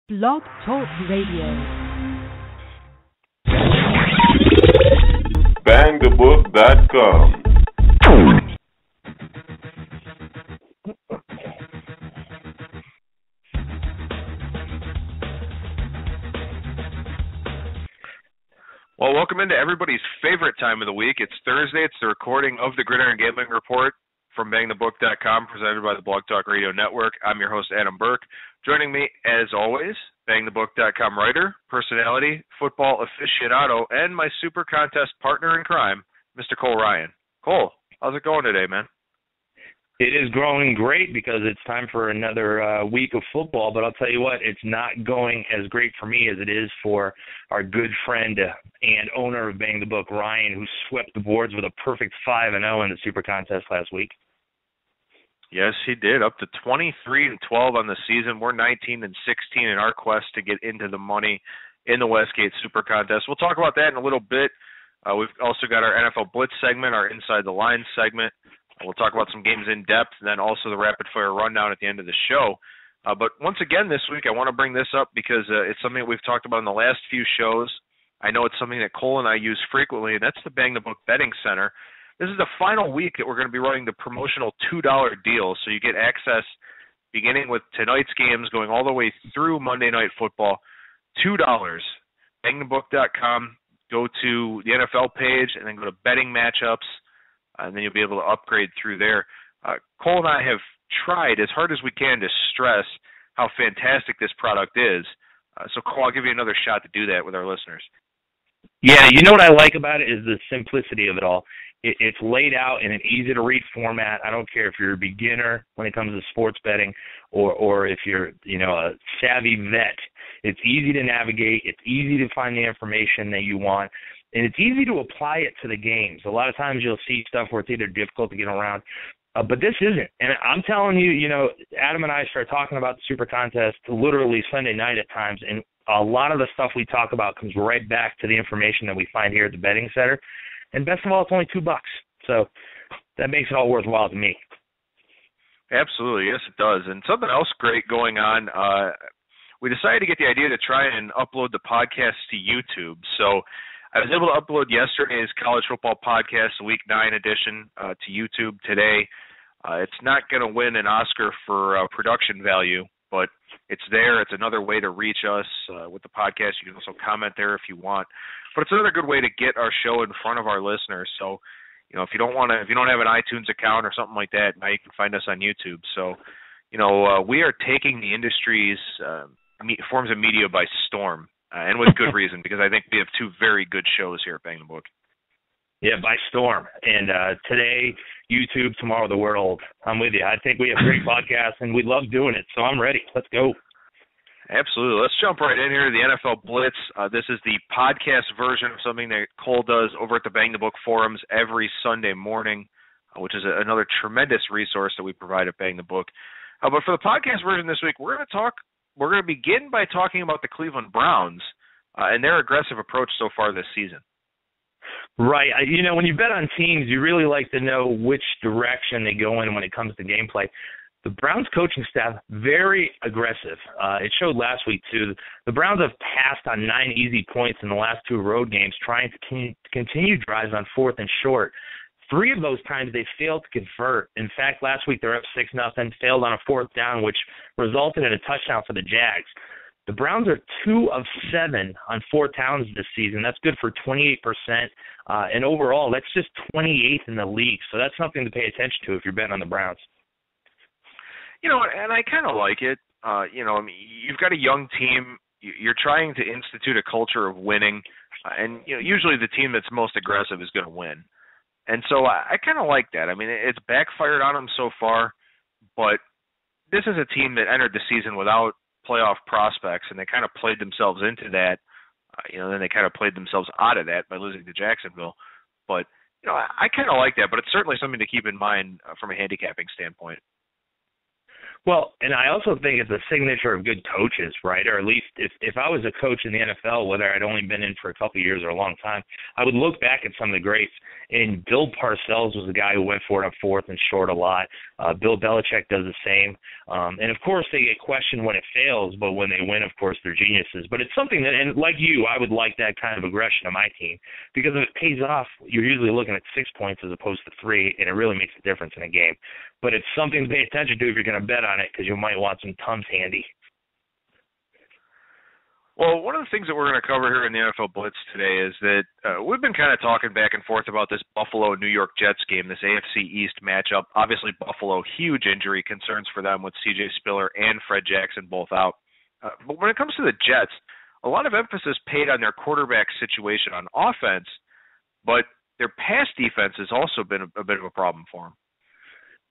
Blog Talk Radio. Bangthebook.com. Well, welcome into everybody's favorite time of the week. It's Thursday. It's the recording of the Gridiron Gambling Report from bangthebook.com, presented by the Blog Talk Radio Network. I'm your host, Adam Burke. Joining me, as always, bangthebook.com writer, personality, football aficionado, and my super contest partner in crime, Mr. Cole Ryan. Cole, how's it going today, man? It is growing great because it's time for another week of football, but I'll tell you what, it's not going as great for me as it is for our good friend and owner of Bang the Book, Ryan, who swept the boards with a perfect 5-0 in the Super Contest last week. Yes, he did, up to 23-12 on the season. We're 19-16 in our quest to get into the money in the Westgate Super Contest. We'll talk about that in a little bit. We've also got our NFL Blitz segment, our Inside the Lines segment. We'll talk about some games in depth, and then also the rapid-fire rundown at the end of the show. But once again this week, I want to bring this up because it's something that we've talked about in the last few shows. I know it's something that Cole and I use frequently, and that's the Bang the Book Betting Center. This is the final week that we're going to be running the promotional $2 deal, so you get access beginning with tonight's games going all the way through Monday Night Football. $2. Bangthebook.com. Go to the NFL page and then go to betting matchups. And then you'll be able to upgrade through there. Cole and I have tried as hard as we can to stress how fantastic this product is. So, Cole, I'll give you another shot to do that with our listeners. Yeah, you know what I like about it is the simplicity of it all. It's laid out in an easy-to-read format. I don't care if you're a beginner when it comes to sports betting or if you're, a savvy vet. It's easy to navigate. It's easy to find the information that you want. And it's easy to apply it to the games. A lot of times you'll see stuff where it's either difficult to get around, but this isn't. And I'm telling you, Adam and I start talking about the Super Contest literally Sunday night at times, and a lot of the stuff we talk about comes right back to the information that we find here at the betting center. And best of all, it's only $2. So that makes it all worthwhile to me. Absolutely. Yes, it does. And something else great going on, we decided to get the idea to try and upload the podcast to YouTube. So I was able to upload yesterday's College Football Podcast, Week 9 edition, to YouTube today. It's not going to win an Oscar for production value, but it's there. It's another way to reach us with the podcast. You can also comment there if you want. But it's another good way to get our show in front of our listeners. So, if you don't have an iTunes account or something like that, now you can find us on YouTube. So, we are taking the industry's forms of media by storm. And with good reason, because I think we have two very good shows here at Bang the Book. Yeah, by storm. And today, YouTube, tomorrow, the world. I'm with you. I think we have great podcasts, and we love doing it. So I'm ready. Let's go. Absolutely. Let's jump right in here to the NFL Blitz. This is the podcast version of something that Cole does over at the Bang the Book forums every Sunday morning, which is another tremendous resource that we provide at Bang the Book. But for the podcast version this week, we're going to begin by talking about the Cleveland Browns and their aggressive approach so far this season. Right. When you bet on teams, you really like to know which direction they go in when it comes to gameplay. The Browns coaching staff, very aggressive. It showed last week, too. The Browns have passed on 9 easy points in the last 2 road games, trying to continue drives on 4th and short. 3 of those times they failed to convert. In fact, last week they were up 6-0, failed on a 4th down, which resulted in a touchdown for the Jags. The Browns are 2 of 7 on 4th downs this season. That's good for 28%. And overall, that's just 28th in the league. So that's something to pay attention to if you're betting on the Browns. And I kind of like it. You've got a young team. You're trying to institute a culture of winning. And usually the team that's most aggressive is going to win. And so I kind of like that. I mean, it's backfired on them so far, but this is a team that entered the season without playoff prospects, and they kind of played themselves into that. Then they kind of played themselves out of that by losing to Jacksonville. But, I kind of like that, but it's certainly something to keep in mind from a handicapping standpoint. Well, and I also think it's a signature of good coaches, right? Or at least if I was a coach in the NFL, whether I'd only been in for a couple of years or a long time, I would look back at some of the greats. And Bill Parcells was the guy who went for it on 4th and short a lot. Bill Belichick does the same. And, of course, they get questioned when it fails, but when they win, of course, they're geniuses. But it's something that, and like you, I would like that kind of aggression on my team because if it pays off, you're usually looking at 6 points as opposed to 3, and it really makes a difference in a game. But it's something to pay attention to if you're going to bet on it because you might want some Tums handy. Well, one of the things that we're going to cover here in the NFL Blitz today is that we've been kind of talking back and forth about this Buffalo-New York Jets game, this AFC East matchup. Obviously, Buffalo, huge injury concerns for them with C.J. Spiller and Fred Jackson both out. But when it comes to the Jets, a lot of emphasis paid on their quarterback situation on offense, but their pass defense has also been a bit of a problem for them.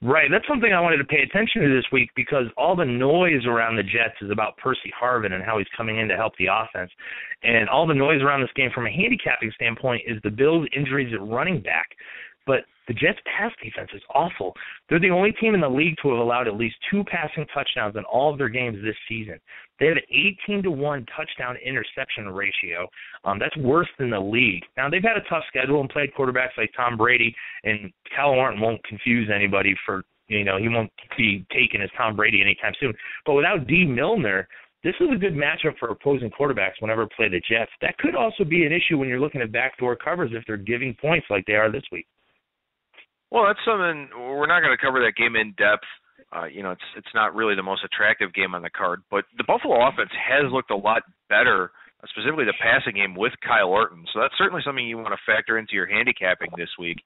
Right. That's something I wanted to pay attention to this week because all the noise around the Jets is about Percy Harvin and how he's coming in to help the offense. And all the noise around this game from a handicapping standpoint is the Bills' injuries at running back. But the Jets' pass defense is awful. They're the only team in the league to have allowed at least 2 passing touchdowns in all of their games this season. They have an 18-to-1 touchdown-interception ratio. That's worse than the league. Now, they've had a tough schedule and played quarterbacks like Tom Brady, and Cal Orton won't confuse anybody for, he won't be taken as Tom Brady anytime soon. But without D. Milner, this is a good matchup for opposing quarterbacks whenever play the Jets. That could also be an issue when you're looking at backdoor covers if they're giving points like they are this week. Well, that's something we're not going to cover that game in depth. It's not really the most attractive game on the card, but the Buffalo offense has looked a lot better, specifically the passing game with Kyle Orton. So that's certainly something you want to factor into your handicapping this week.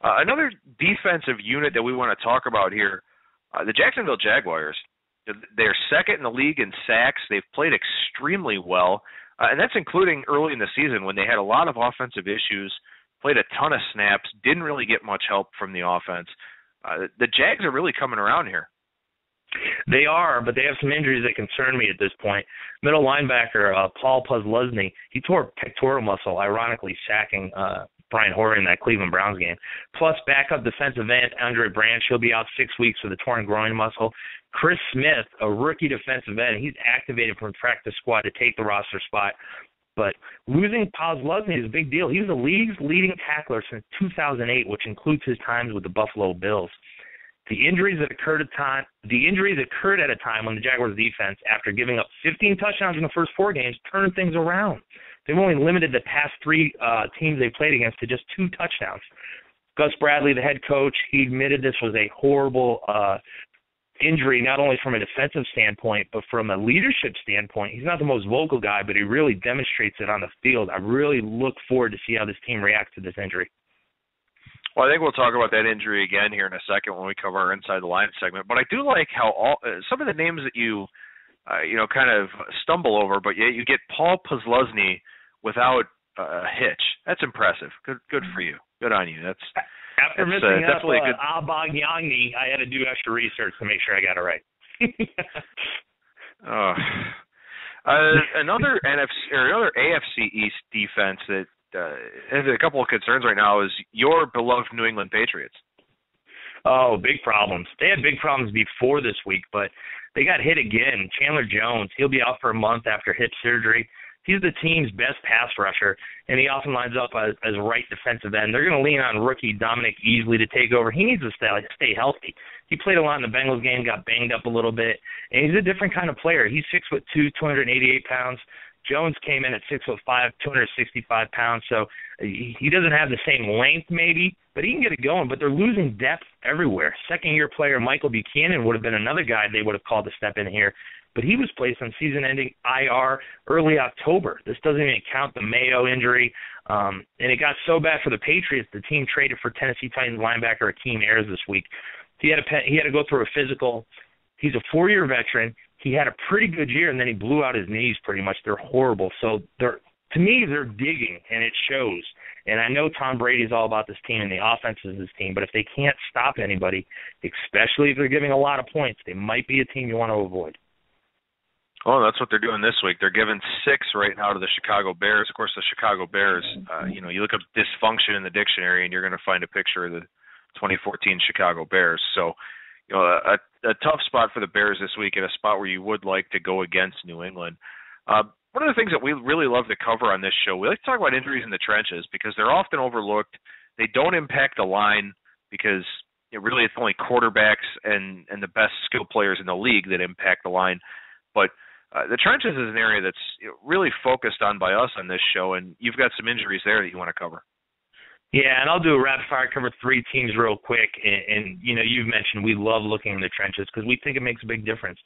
Another defensive unit that we want to talk about here, the Jacksonville Jaguars. They're second in the league in sacks. They've played extremely well, and that's including early in the season when they had a lot of offensive issues. Played a ton of snaps, didn't really get much help from the offense. The Jags are really coming around here. They are, but they have some injuries that concern me at this point. Middle linebacker Paul Posluszny, he tore a pectoral muscle, ironically sacking Brian Hoyer in that Cleveland Browns game. Plus, backup defensive end Andre Branch, he'll be out 6 weeks with a torn groin muscle. Chris Smith, a rookie defensive end, he's activated from practice squad to take the roster spot. But losing Posluszny is a big deal. He was the league's leading tackler since 2008, which includes his times with the Buffalo Bills. The injuries occurred at a time when the Jaguars' defense, after giving up 15 touchdowns in the first 4 games, turned things around. They've only limited the past 3 teams they played against to just 2 touchdowns. Gus Bradley, the head coach, he admitted this was a horrible injury, not only from a defensive standpoint, but from a leadership standpoint. He's not the most vocal guy, but he really demonstrates it on the field. I really look forward to see how this team reacts to this injury. Well, I think we'll talk about that injury again here in a second when we cover our Inside the Line segment. But I do like how some of the names that you, kind of stumble over, but yet you get Paul Posluszny without a hitch. That's impressive. Good for you. Good on you. After missing up Abagnani, I had to do extra research to make sure I got it right. Another AFC East defense that has a couple of concerns right now is your beloved New England Patriots. Oh, big problems. They had big problems before this week, but they got hit again. Chandler Jones, he'll be out for a month after hip surgery. He's the team's best pass rusher, and he often lines up as right defensive end. They're going to lean on rookie Dominic Easley to take over. He needs to stay healthy. He played a lot in the Bengals game, got banged up a little bit, and he's a different kind of player. He's 6'2", 288 pounds. Jones came in at 6'5", 265 pounds, so he doesn't have the same length maybe, but he can get it going. But they're losing depth everywhere. Second-year player Michael Buchanan would have been another guy they would have called to step in here, but he was placed on season-ending IR early October. This doesn't even count the Mayo injury, and it got so bad for the Patriots, the team traded for Tennessee Titans linebacker Akeem Ayers this week. He had to go through a physical. He's a 4-year veteran. He had a pretty good year, and then he blew out his knees pretty much. They're horrible. So to me, they're digging, and it shows. And I know Tom Brady's all about this team, and the offense is his team, but if they can't stop anybody, especially if they're giving a lot of points, they might be a team you want to avoid. Oh, that's what they're doing this week. They're giving 6 right now to the Chicago Bears. Of course, the Chicago Bears, you look up dysfunction in the dictionary, and you're going to find a picture of the 2014 Chicago Bears. So, a tough spot for the Bears this week, and a spot where you would like to go against New England. One of the things that we really love to cover on this show, we like to talk about injuries in the trenches because they're often overlooked. They don't impact the line because really it's only quarterbacks and the best skill players in the league that impact the line. But the trenches is an area that's really focused on by us on this show, and you've got some injuries there that you want to cover. Yeah, and I'll do a rapid fire, cover 3 teams real quick. And you've mentioned we love looking in the trenches because we think it makes a big difference.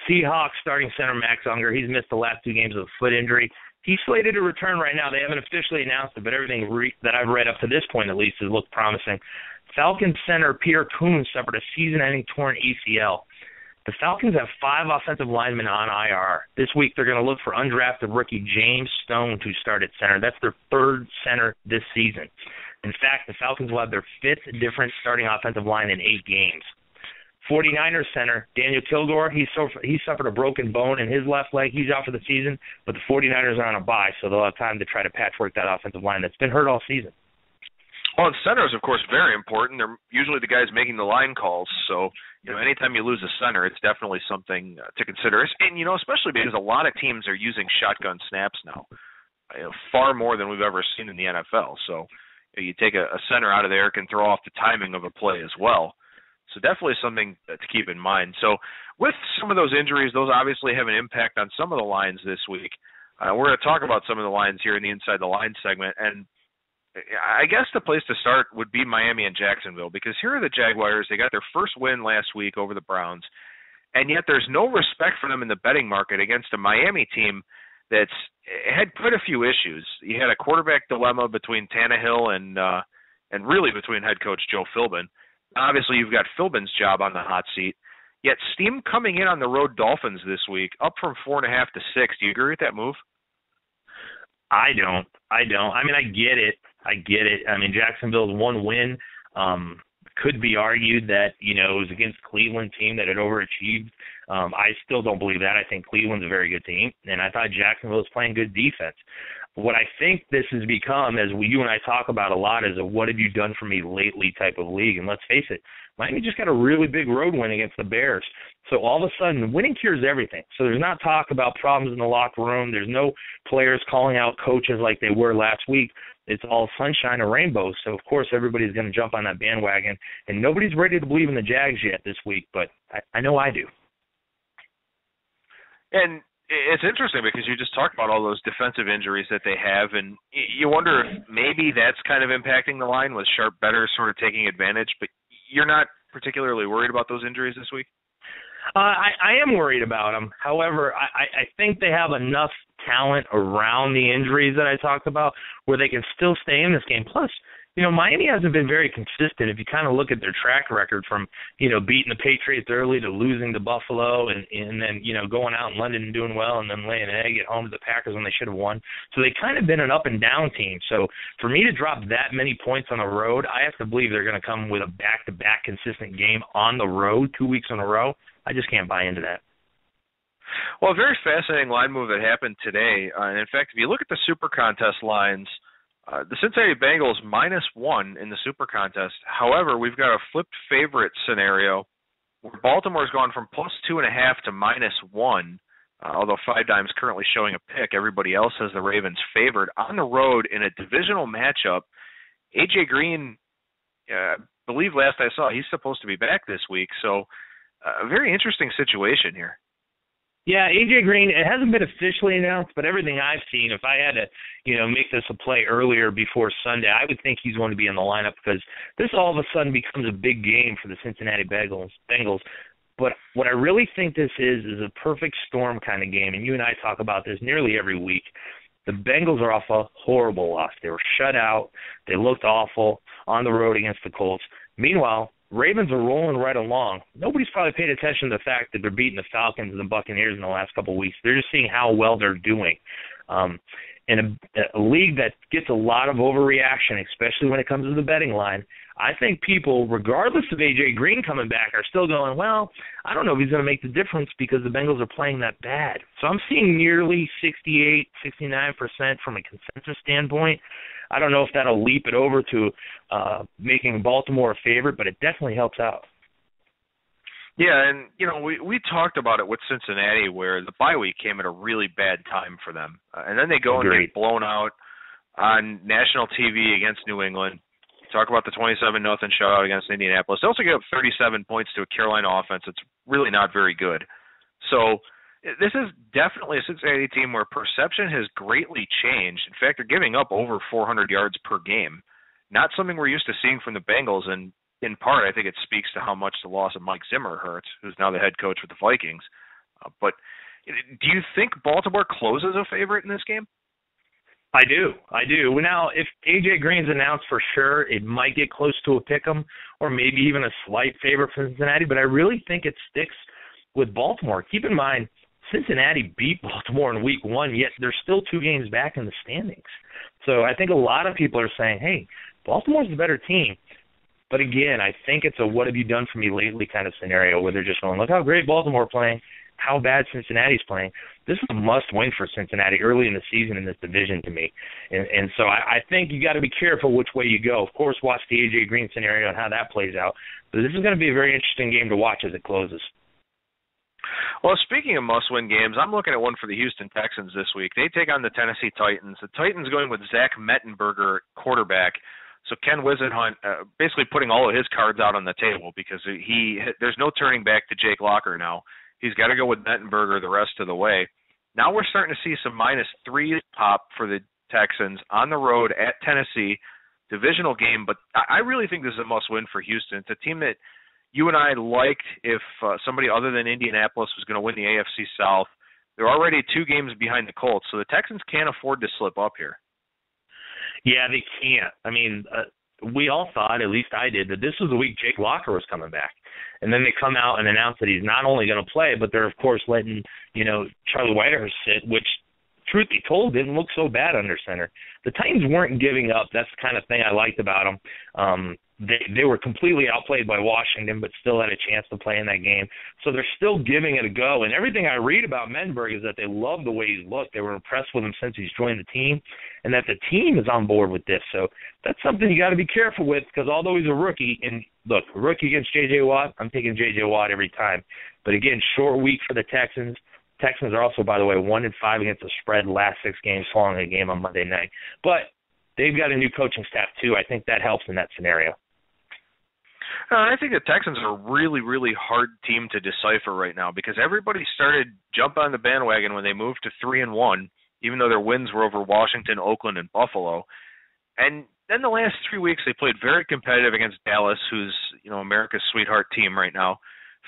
Seahawks starting center Max Unger, he's missed the last 2 games with a foot injury. He's slated to return right now. They haven't officially announced it, but everything that I've read up to this point at least has looked promising. Falcons center Peter Kuhn suffered a season-ending torn ACL. The Falcons have 5 offensive linemen on IR. This week they're going to look for undrafted rookie James Stone to start at center. That's their 3rd center this season. In fact, the Falcons will have their 5th different starting offensive line in 8 games. 49ers center Daniel Kilgore, he suffered a broken bone in his left leg. He's out for the season, but the 49ers are on a bye, so they'll have time to try to patchwork that offensive line that's been hurt all season. Well, and center is, of course, very important. They're usually the guys making the line calls. So, anytime you lose a center, it's definitely something to consider. And, especially because a lot of teams are using shotgun snaps now, far more than we've ever seen in the NFL. So, you take a center out of there, it can throw off the timing of a play as well. So definitely something to keep in mind. So with some of those injuries, those obviously have an impact on some of the lines this week. We're going to talk about some of the lines here in the Inside the Line segment. And I guess the place to start would be Miami and Jacksonville, because here are the Jaguars. They got their first win last week over the Browns, and yet there's no respect for them in the betting market against a Miami team that's had quite a few issues. You had a quarterback dilemma between Tannehill and really between head coach Joe Philbin. Obviously, you've got Philbin's job on the hot seat. Yet steam coming in on the road Dolphins this week, up from 4.5 to 6. Do you agree with that move? I don't. I mean, I get it. I mean, Jacksonville's one win. Could be argued that, it was against Cleveland team that had overachieved. I still don't believe that. I think Cleveland's a very good team, and I thought Jacksonville was playing good defense. What I think this has become, as you and I talk about a lot, is a what have you done for me lately type of league. And let's face it, Miami just got a really big road win against the Bears. So all of a sudden, winning cures everything. So there's not talk about problems in the locker room. There's no players calling out coaches like they were last week. It's all sunshine and rainbows. So, of course, everybody's going to jump on that bandwagon. And nobody's ready to believe in the Jags yet this week, but I know I do. And it's interesting because you just talked about all those defensive injuries that they have, and you wonder if maybe that's kind of impacting the line with Sharp better sort of taking advantage, but you're not particularly worried about those injuries this week? I am worried about them. However, I think they have enough talent around the injuries that I talked about where they can still stay in this game. Plus, Miami hasn't been very consistent. If you kind of look at their track record from, beating the Patriots early to losing to Buffalo and then, going out in London and doing well and then laying an egg at home to the Packers when they should have won. So they kind of been an up and down team. So for me to drop that many points on the road, I have to believe they're going to come with a back-to-back consistent game on the road 2 weeks in a row. I just can't buy into that. Well, a very fascinating line move that happened today. And in fact, if you look at the Super Contest lines, the Cincinnati Bengals -1 in the Super Contest. However, we've got a flipped favorite scenario where Baltimore's gone from +2.5 to -1, although 5 Dime's currently showing a pick. Everybody else has the Ravens favored. On the road in a divisional matchup, A.J. Green, I believe last I saw, he's supposed to be back this week. So a very interesting situation here. Yeah, A.J. Green, it hasn't been officially announced, but everything I've seen, if I had to, make this a play earlier before Sunday, I would think he's going to be in the lineup because this all of a sudden becomes a big game for the Cincinnati Bengals. But what I really think this is a perfect storm kind of game, and you and I talk about this nearly every week. The Bengals are off a horrible loss. They were shut out. They looked awful on the road against the Colts. Meanwhile, Ravens are rolling right along. Nobody's probably paid attention to the fact that they're beating the Falcons and the Buccaneers in the last couple of weeks. They're just seeing how well they're doing. In a league that gets a lot of overreaction, especially when it comes to the betting line, I think people, regardless of A.J. Green coming back, are still going, well, I don't know if he's going to make the difference because the Bengals are playing that bad. So I'm seeing nearly 68, 69% from a consensus standpoint. I don't know if that'll leap it over to making Baltimore a favorite, but it definitely helps out. Yeah, and, we talked about it with Cincinnati where the bye week came at a really bad time for them. And then they go and get blown out on national TV against New England. Talk about the 27-0 shutout against Indianapolis. They also gave up 37 points to a Carolina offense that's really not very good. So this is definitely a Cincinnati team where perception has greatly changed. In fact, they're giving up over 400 yards per game. Not something we're used to seeing from the Bengals, and in part, I think it speaks to how much the loss of Mike Zimmer hurts, who's now the head coach with the Vikings. But do you think Baltimore closes a favorite in this game? I do. Now, if A.J. Green's announced for sure, it might get close to a pick'em or maybe even a slight favorite for Cincinnati, but I really think it sticks with Baltimore. Keep in mind, Cincinnati beat Baltimore in week 1, yet they're still 2 games back in the standings. So I think a lot of people are saying, hey, Baltimore's the better team. But again, I think it's a what have you done for me lately kind of scenario where they're just going, look how great Baltimore playing, how bad Cincinnati's playing. This is a must-win for Cincinnati early in the season in this division to me. And so I think you got to be careful which way you go. Of course, watch the A.J. Green scenario and how that plays out. But this is going to be a very interesting game to watch as it closes. Well, speaking of must-win games, I'm looking at one for the Houston Texans this week. They take on the Tennessee Titans. The Titans going with Zach Mettenberger, quarterback. So Ken Wisenhunt basically putting all of his cards out on the table because there's no turning back to Jake Locker now. He's got to go with Mettenberger the rest of the way. Now we're starting to see some -3 pop for the Texans on the road at Tennessee, divisional game. But I really think this is a must-win for Houston. It's a team that you and I liked if somebody other than Indianapolis was going to win the AFC South. They're already 2 games behind the Colts, so the Texans can't afford to slip up here. Yeah, they can't. I mean, we all thought, at least I did, that this was the week Jake Locker was coming back. And then they come out and announce that he's not only going to play, but they're, of course, letting, Charlie Whitehurst sit, which, truth be told, didn't look so bad under center. The Titans weren't giving up. That's the kind of thing I liked about them. They were completely outplayed by Washington, but still had a chance to play in that game. So they're still giving it a go. And everything I read about Menberg is that they love the way he's looked. They were impressed with him since he's joined the team, and that the team is on board with this. So that's something you got to be careful with because although he's a rookie, and look, a rookie against J.J. Watt, I'm taking J.J. Watt every time. But again, short week for the Texans. Texans are also, by the way, 1-5 against the spread last 6 games following a game on Monday night. But they've got a new coaching staff, too. I think that helps in that scenario. I think the Texans are a really, really hard team to decipher right now because everybody started jumping on the bandwagon when they moved to 3-1, even though their wins were over Washington, Oakland, and Buffalo. And then the last 3 weeks they played very competitive against Dallas, who's America's sweetheart team right now.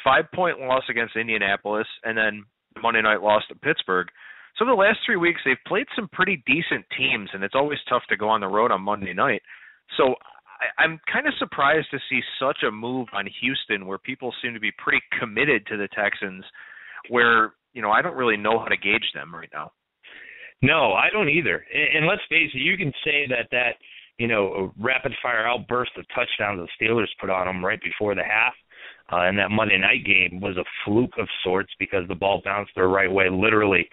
5-point loss against Indianapolis, and then the Monday night loss to Pittsburgh. So the last 3 weeks they've played some pretty decent teams, and it's always tough to go on the road on Monday night. So I'm kind of surprised to see such a move on Houston where people seem to be pretty committed to the Texans where, I don't really know how to gauge them right now. No, I don't either. And let's face it, you can say that rapid-fire outburst of touchdowns the Steelers put on them right before the half and that Monday night game was a fluke of sorts because the ball bounced the right way, literally,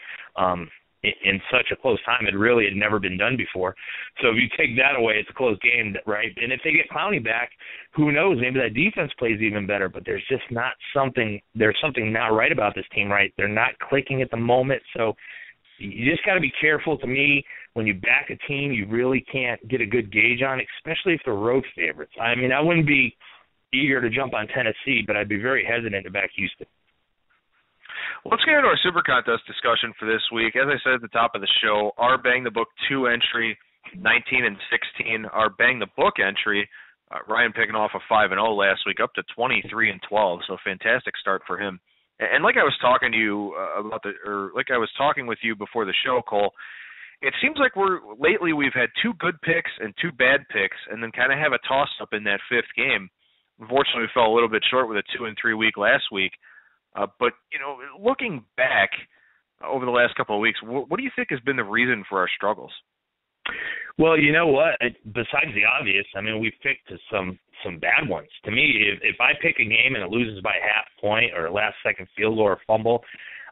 in such a close time. It really had never been done before. So if you take that away, it's a close game, right? And if they get Clowney back, who knows? Maybe that defense plays even better, but there's something not right about this team, right? They're not clicking at the moment. So you just got to be careful. To me, when you back a team, you really can't get a good gauge on, especially if they're road favorites. I mean, I wouldn't be eager to jump on Tennessee, but I'd be very hesitant to back Houston. Well, let's get into our Super Contest discussion for this week. As I said at the top of the show, our Bang the Book 2 entry, 19 and 16. Our Bang the Book entry, Ryan picking off a 5-0 last week, up to 23 and 12. So fantastic start for him. And like I was talking to you like I was talking with you before the show, Cole, it seems like lately we've had 2 good picks and 2 bad picks, and then kind of have a toss up in that 5th game. Unfortunately, we fell a little bit short with a 2 and 3 week last week. But, looking back over the last couple of weeks, what do you think has been the reason for our struggles? Well, you know what? Besides the obvious, I mean, we've picked some bad ones. To me, if I pick a game and it loses by half point or last-second field goal or fumble,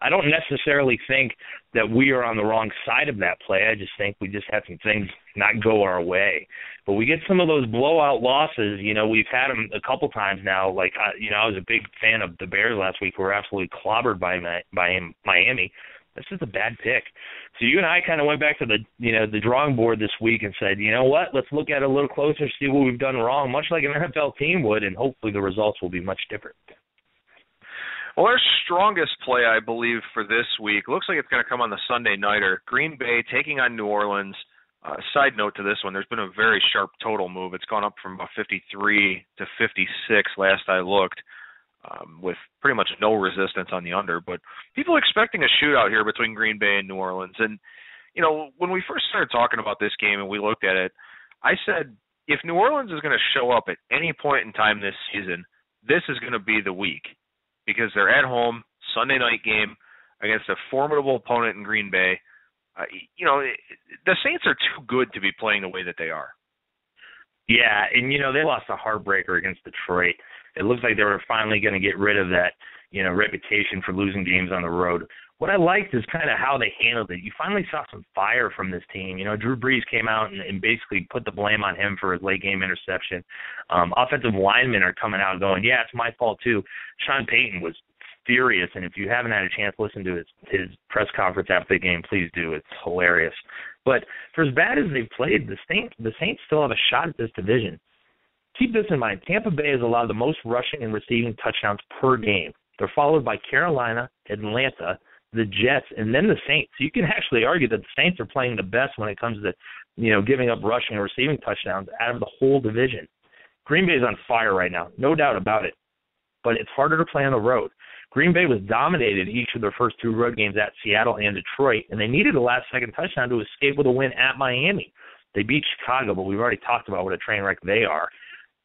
I don't necessarily think that we are on the wrong side of that play. I just think we just had some things not go our way. But we get some of those blowout losses. We've had them a couple times now. Like, I was a big fan of the Bears last week who were absolutely clobbered by Miami. That's just a bad pick. So you and I kind of went back to the drawing board this week and said, you know what, let's look at it a little closer, see what we've done wrong, much like an NFL team would, and hopefully the results will be much different. Well, our strongest play, I believe, for this week looks like it's going to come on the Sunday nighter. Green Bay taking on New Orleans. Side note to this one, there's been a very sharp total move. It's gone up from about 53 to 56 last I looked, with pretty much no resistance on the under. But people are expecting a shootout here between Green Bay and New Orleans. And, you know, when we first started talking about this game and we looked at it, I said, if New Orleans is going to show up at any point in time this season, this is going to be the week, because they're at home, Sunday night game against a formidable opponent in Green Bay. The Saints are too good to be playing the way that they are. Yeah, and, they lost a heartbreaker against Detroit. It looks like they were finally going to get rid of that, reputation for losing games on the road. What I liked is kind of how they handled it. You finally saw some fire from this team. Drew Brees came out and basically put the blame on him for his late-game interception. Offensive linemen are coming out going, yeah, it's my fault too. Sean Payton was furious, and if you haven't had a chance to listen to his press conference after the game, please do. It's hilarious. But for as bad as they've played, the Saints still have a shot at this division. Keep this in mind. Tampa Bay has allowed the most rushing and receiving touchdowns per game. They're followed by Carolina, Atlanta, the Jets, and then the Saints. So you can actually argue that the Saints are playing the best when it comes to, giving up rushing and receiving touchdowns out of the whole division. Green Bay is on fire right now, no doubt about it. But it's harder to play on the road. Green Bay was dominated each of their first two road games at Seattle and Detroit, and they needed a last-second touchdown to escape with a win at Miami. They beat Chicago, but we've already talked about what a train wreck they are.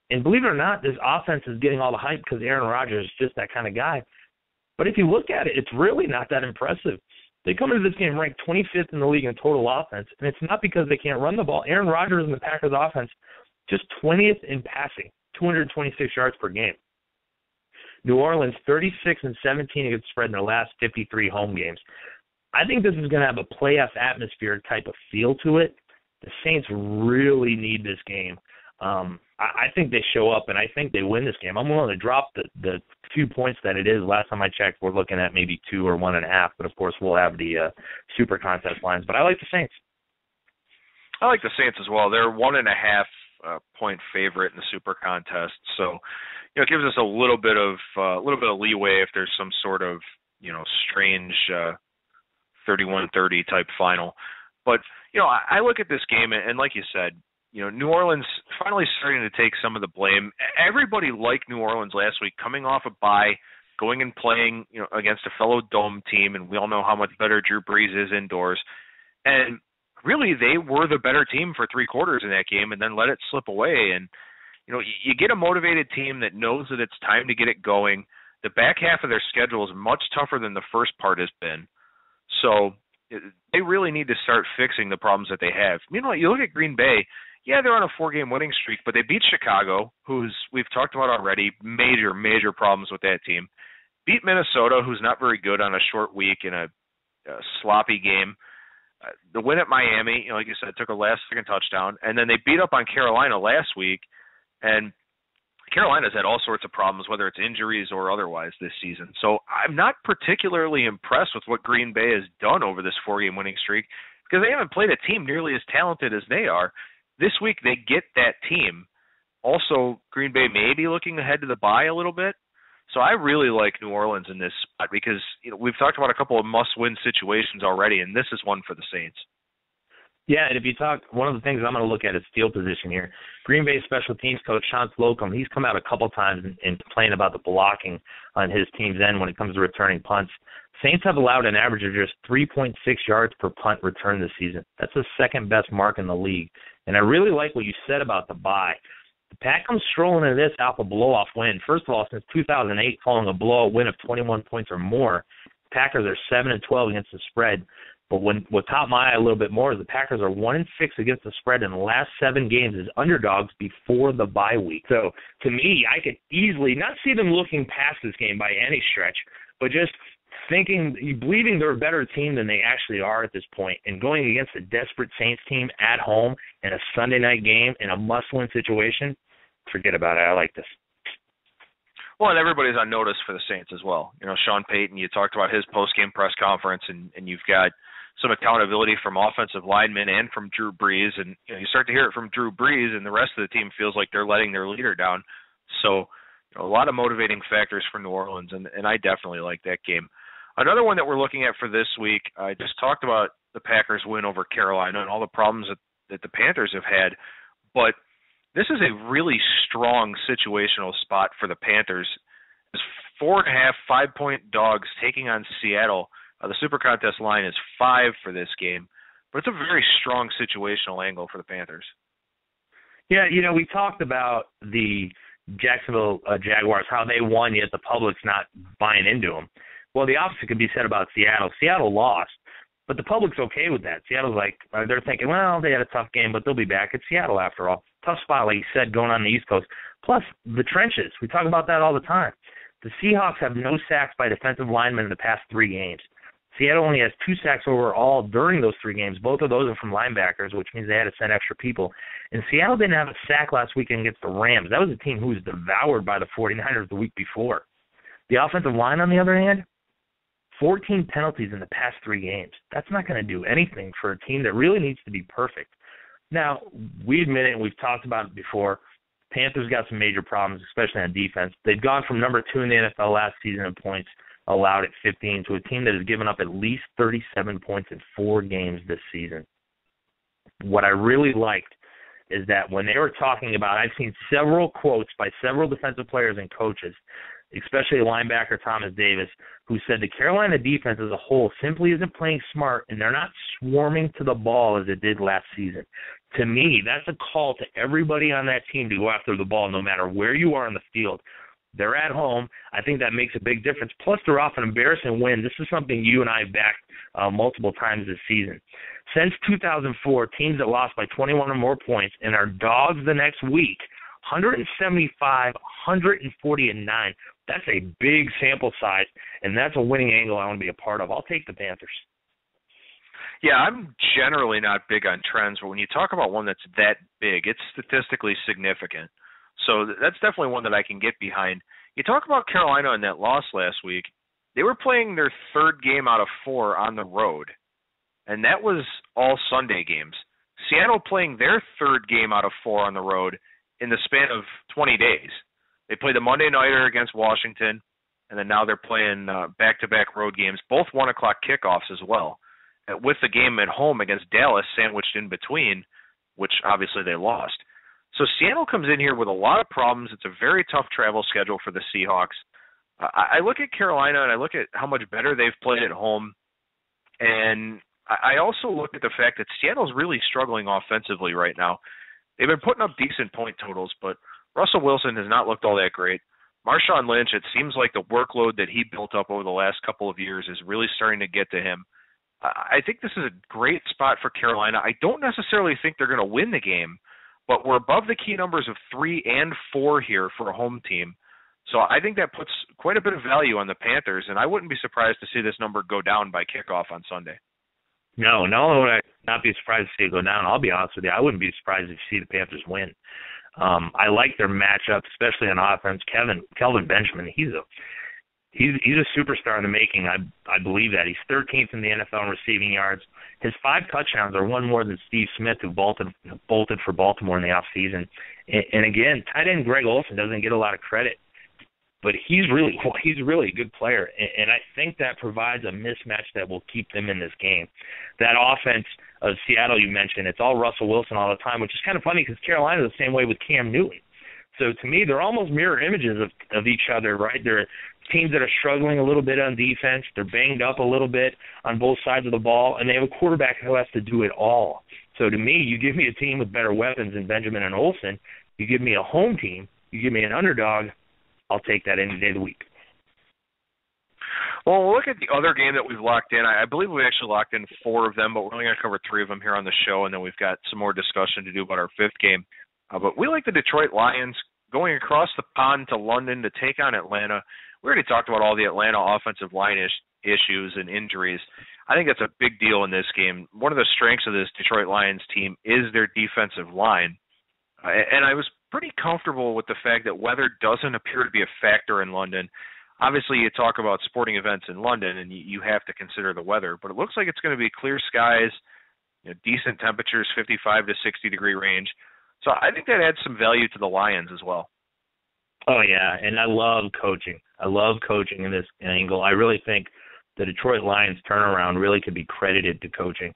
And believe it or not, this offense is getting all the hype because Aaron Rodgers is just that kind of guy. But if you look at it, it's really not that impressive. They come into this game ranked 25th in the league in total offense, and it's not because they can't run the ball. Aaron Rodgers and the Packers offense just 20th in passing, 226 yards per game. New Orleans 36-17 against spread in their last 53 home games. I think this is going to have a playoff atmosphere type of feel to it. The Saints really need this game. I think they show up, and I think they win this game. I'm willing to drop the few points that it is. Last time I checked, we're looking at maybe 2 or 1.5, but of course we'll have the super contest lines. But I like the Saints. I like the Saints as well. They're 1.5 point favorite in the super contest, so it gives us a little bit of leeway if there's some sort of strange 31-30 type final. But I look at this game, and like you said, New Orleans finally starting to take some of the blame. Everybody liked New Orleans last week, coming off a bye, going and playing against a fellow Dome team, and we all know how much better Drew Brees is indoors. And really, they were the better team for 3 quarters in that game, and then let it slip away. And you get a motivated team that knows that it's time to get it going. The back half of their schedule is much tougher than the first part has been. So they really need to start fixing the problems that they have. Meanwhile, you look at Green Bay. Yeah, they're on a 4-game winning streak, but they beat Chicago, who's we've talked about already, major problems with that team. Beat Minnesota, who's not very good on a short week in a sloppy game. The win at Miami, like you said, took a last-second touchdown. And then they beat up on Carolina last week, and Carolina's had all sorts of problems, whether it's injuries or otherwise this season. So I'm not particularly impressed with what Green Bay has done over this 4-game winning streak because they haven't played a team nearly as talented as they are. This week they get that team. Also, Green Bay may be looking ahead to the bye a little bit. So I really like New Orleans in this spot because we've talked about a couple of must-win situations already, and this is one for the Saints. Yeah, and if you talk, one of the things I'm going to look at is field position here. Green Bay special teams coach Sean Slocum, he's come out a couple times and complained about the blocking on his team's end when it comes to returning punts. Saints have allowed an average of just 3.6 yards per punt return this season. That's the second best mark in the league. And I really like what you said about the bye. The Pack comes strolling into this off a blow-off win. First of all, since 2008, following a blowout win of 21 points or more, Packers are 7-12 against the spread. But what caught my eye a little bit more is the Packers are 1-6 against the spread in the last 7 games as underdogs before the bye week. So to me, I could easily not see them looking past this game by any stretch, but just believing they're a better team than they actually are at this point, and going against a desperate Saints team at home in a Sunday night game in a must-win situation, forget about it. I like this. Well, and everybody's on notice for the Saints as well. You know, Sean Payton, you talked about his post-game press conference, and you've got some accountability from offensive linemen and from Drew Brees, and you start to hear it from Drew Brees, and the rest of the team feels like they're letting their leader down. So a lot of motivating factors for New Orleans, and I definitely like that game. Another one that we're looking at for this week, I just talked about the Packers win over Carolina and all the problems that the Panthers have had, but this is a really strong situational spot for the Panthers. It's 4.5, 5-point dogs taking on Seattle. The Super Contest line is 5 for this game, but it's a very strong situational angle for the Panthers. Yeah, we talked about the Jacksonville Jaguars, how they won, yet the public's not buying into them. Well, the opposite could be said about Seattle. Seattle lost, but the public's okay with that. Seattle's like, they're thinking, well, they had a tough game, but they'll be back. It's Seattle after all. Tough spot, like you said, going on the East Coast. Plus, the trenches. We talk about that all the time. The Seahawks have no sacks by defensive linemen in the past 3 games. Seattle only has 2 sacks overall during those 3 games. Both of those are from linebackers, which means they had to send extra people. And Seattle didn't have a sack last weekend against the Rams. That was a team who was devoured by the 49ers the week before. The offensive line, on the other hand, 14 penalties in the past 3 games. That's not going to do anything for a team that really needs to be perfect. Now, we admit it, and we've talked about it before, Panthers got some major problems, especially on defense. They've gone from number 2 in the NFL last season in points allowed at 15 to a team that has given up at least 37 points in 4 games this season. What I really liked is that when they were talking about, I've seen several quotes by several defensive players and coaches, especially linebacker Thomas Davis, who said the Carolina defense as a whole simply isn't playing smart, and they're not swarming to the ball as it did last season. To me, that's a call to everybody on that team to go after the ball no matter where you are in the field. They're at home. I think that makes a big difference. Plus, they're off an embarrassing win. This is something you and I have backed multiple times this season. Since 2004, teams that lost by 21 or more points and are dogs the next week, 175, 140, and 9. That's a big sample size, and that's a winning angle I want to be a part of. I'll take the Panthers. Yeah, I'm generally not big on trends, but when you talk about one that's that big, it's statistically significant. So that's definitely one that I can get behind. You talk about Carolina in that loss last week. They were playing their 3rd game out of 4 on the road, and that was all Sunday games. Seattle playing their 3rd game out of 4 on the road in the span of 20 days. They played the Monday nighter against Washington, and then now they're playing back-to-back road games, both 1 o'clock kickoffs as well, with the game at home against Dallas sandwiched in between, which obviously they lost. So Seattle comes in here with a lot of problems. It's a very tough travel schedule for the Seahawks. I look at Carolina, and I look at how much better they've played at home, and I also look at the fact that Seattle's really struggling offensively right now. They've been putting up decent point totals, but Russell Wilson has not looked all that great. Marshawn Lynch, it seems like the workload that he built up over the last couple of years is really starting to get to him. I think this is a great spot for Carolina. I don't necessarily think they're going to win the game, but we're above the key numbers of 3 and 4 here for a home team. So I think that puts quite a bit of value on the Panthers, and I wouldn't be surprised to see this number go down by kickoff on Sunday. No, not only would I not be surprised to see it go down, I'll be honest with you, I wouldn't be surprised if you see the Panthers win. I like their matchup, especially on offense. Kelvin Benjamin, he's a superstar in the making. I believe that. He's 13th in the NFL in receiving yards. His 5 touchdowns are one more than Steve Smith, who bolted for Baltimore in the offseason. And again, tight end Greg Olsen doesn't get a lot of credit, but he's really a good player. And I think that provides a mismatch that will keep them in this game. That offense of Seattle you mentioned, it's all Russell Wilson all the time, which is kind of funny because Carolina is the same way with Cam Newton. So to me, they're almost mirror images of each other, right? They're teams that are struggling a little bit on defense. They're banged up a little bit on both sides of the ball, and they have a quarterback who has to do it all. So to me, you give me a team with better weapons than Benjamin and Olsen. You give me a home team. You give me an underdog. I'll take that any day of the week. Well, we'll look at the other game that we've locked in. I believe we actually locked in 4 of them, but we're only going to cover 3 of them here on the show, and then we've got some more discussion to do about our 5th game. But we like the Detroit Lions going across the pond to London to take on Atlanta. We already talked about all the Atlanta offensive line issues and injuries. I think that's a big deal in this game. One of the strengths of this Detroit Lions team is their defensive line. And I was pretty comfortable with the fact that weather doesn't appear to be a factor in London. Obviously, you talk about sporting events in London, and you have to consider the weather, but it looks like it's going to be clear skies, decent temperatures, 55 to 60 degree range. So I think that adds some value to the Lions as well. Oh, yeah, and I love coaching. I love coaching in this angle. I really think the Detroit Lions turnaround really could be credited to coaching.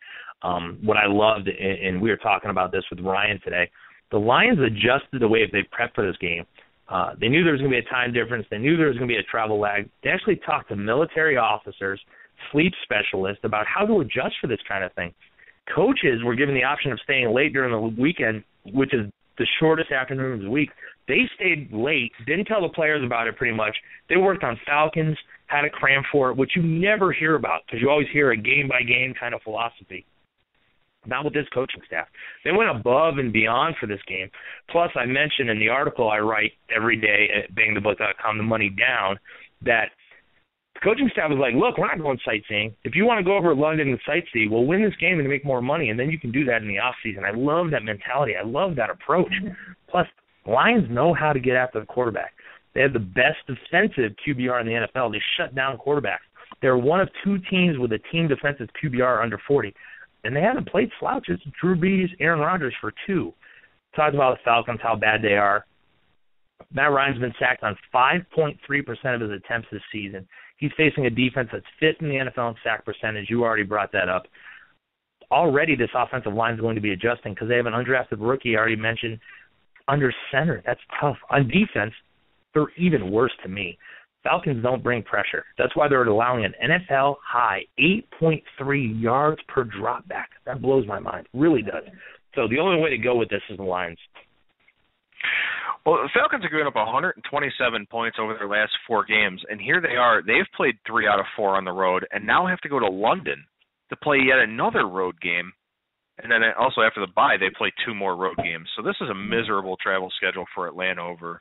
What I loved, and we were talking about this with Ryan today, the Lions adjusted the way they prepped for this game. They knew there was going to be a time difference. They knew there was going to be a travel lag. They actually talked to military officers, sleep specialists about how to adjust for this kind of thing. Coaches were given the option of staying late during the weekend, which is the shortest afternoon of the week. They stayed late, didn't tell the players about it pretty much. They worked on Falcons, had to cram for it, which you never hear about because you always hear a game-by-game kind of philosophy. Not with this coaching staff. They went above and beyond for this game. Plus, I mentioned in the article I write every day at bangthebook.com, The Money Down, that the coaching staff was like, look, we're not going sightseeing. If you want to go over to London and sightsee, we'll win this game and make more money, and then you can do that in the offseason. I love that mentality. I love that approach. Plus, Lions know how to get after the quarterback. They have the best defensive QBR in the NFL. They shut down quarterbacks. They're one of two teams with a team defensive QBR under 40. And they haven't played slouches. Drew Brees, Aaron Rodgers for 2. Talked about the Falcons, how bad they are. Matt Ryan's been sacked on 5.3% of his attempts this season. He's facing a defense that's fifth in the NFL in sack percentage. You already brought that up. Already this offensive line is going to be adjusting because they have an undrafted rookie, I already mentioned, under center. That's tough. On defense, they're even worse to me. Falcons don't bring pressure. That's why they're allowing an NFL high 8.3 yards per drop back. That blows my mind. Really does. So the only way to go with this is the Lions. Well, the Falcons are giving up 127 points over their last 4 games, and here they are. They've played 3 out of 4 on the road and now have to go to London to play yet another road game. And then also after the bye, they play 2 more road games. So this is a miserable travel schedule for Atlanta over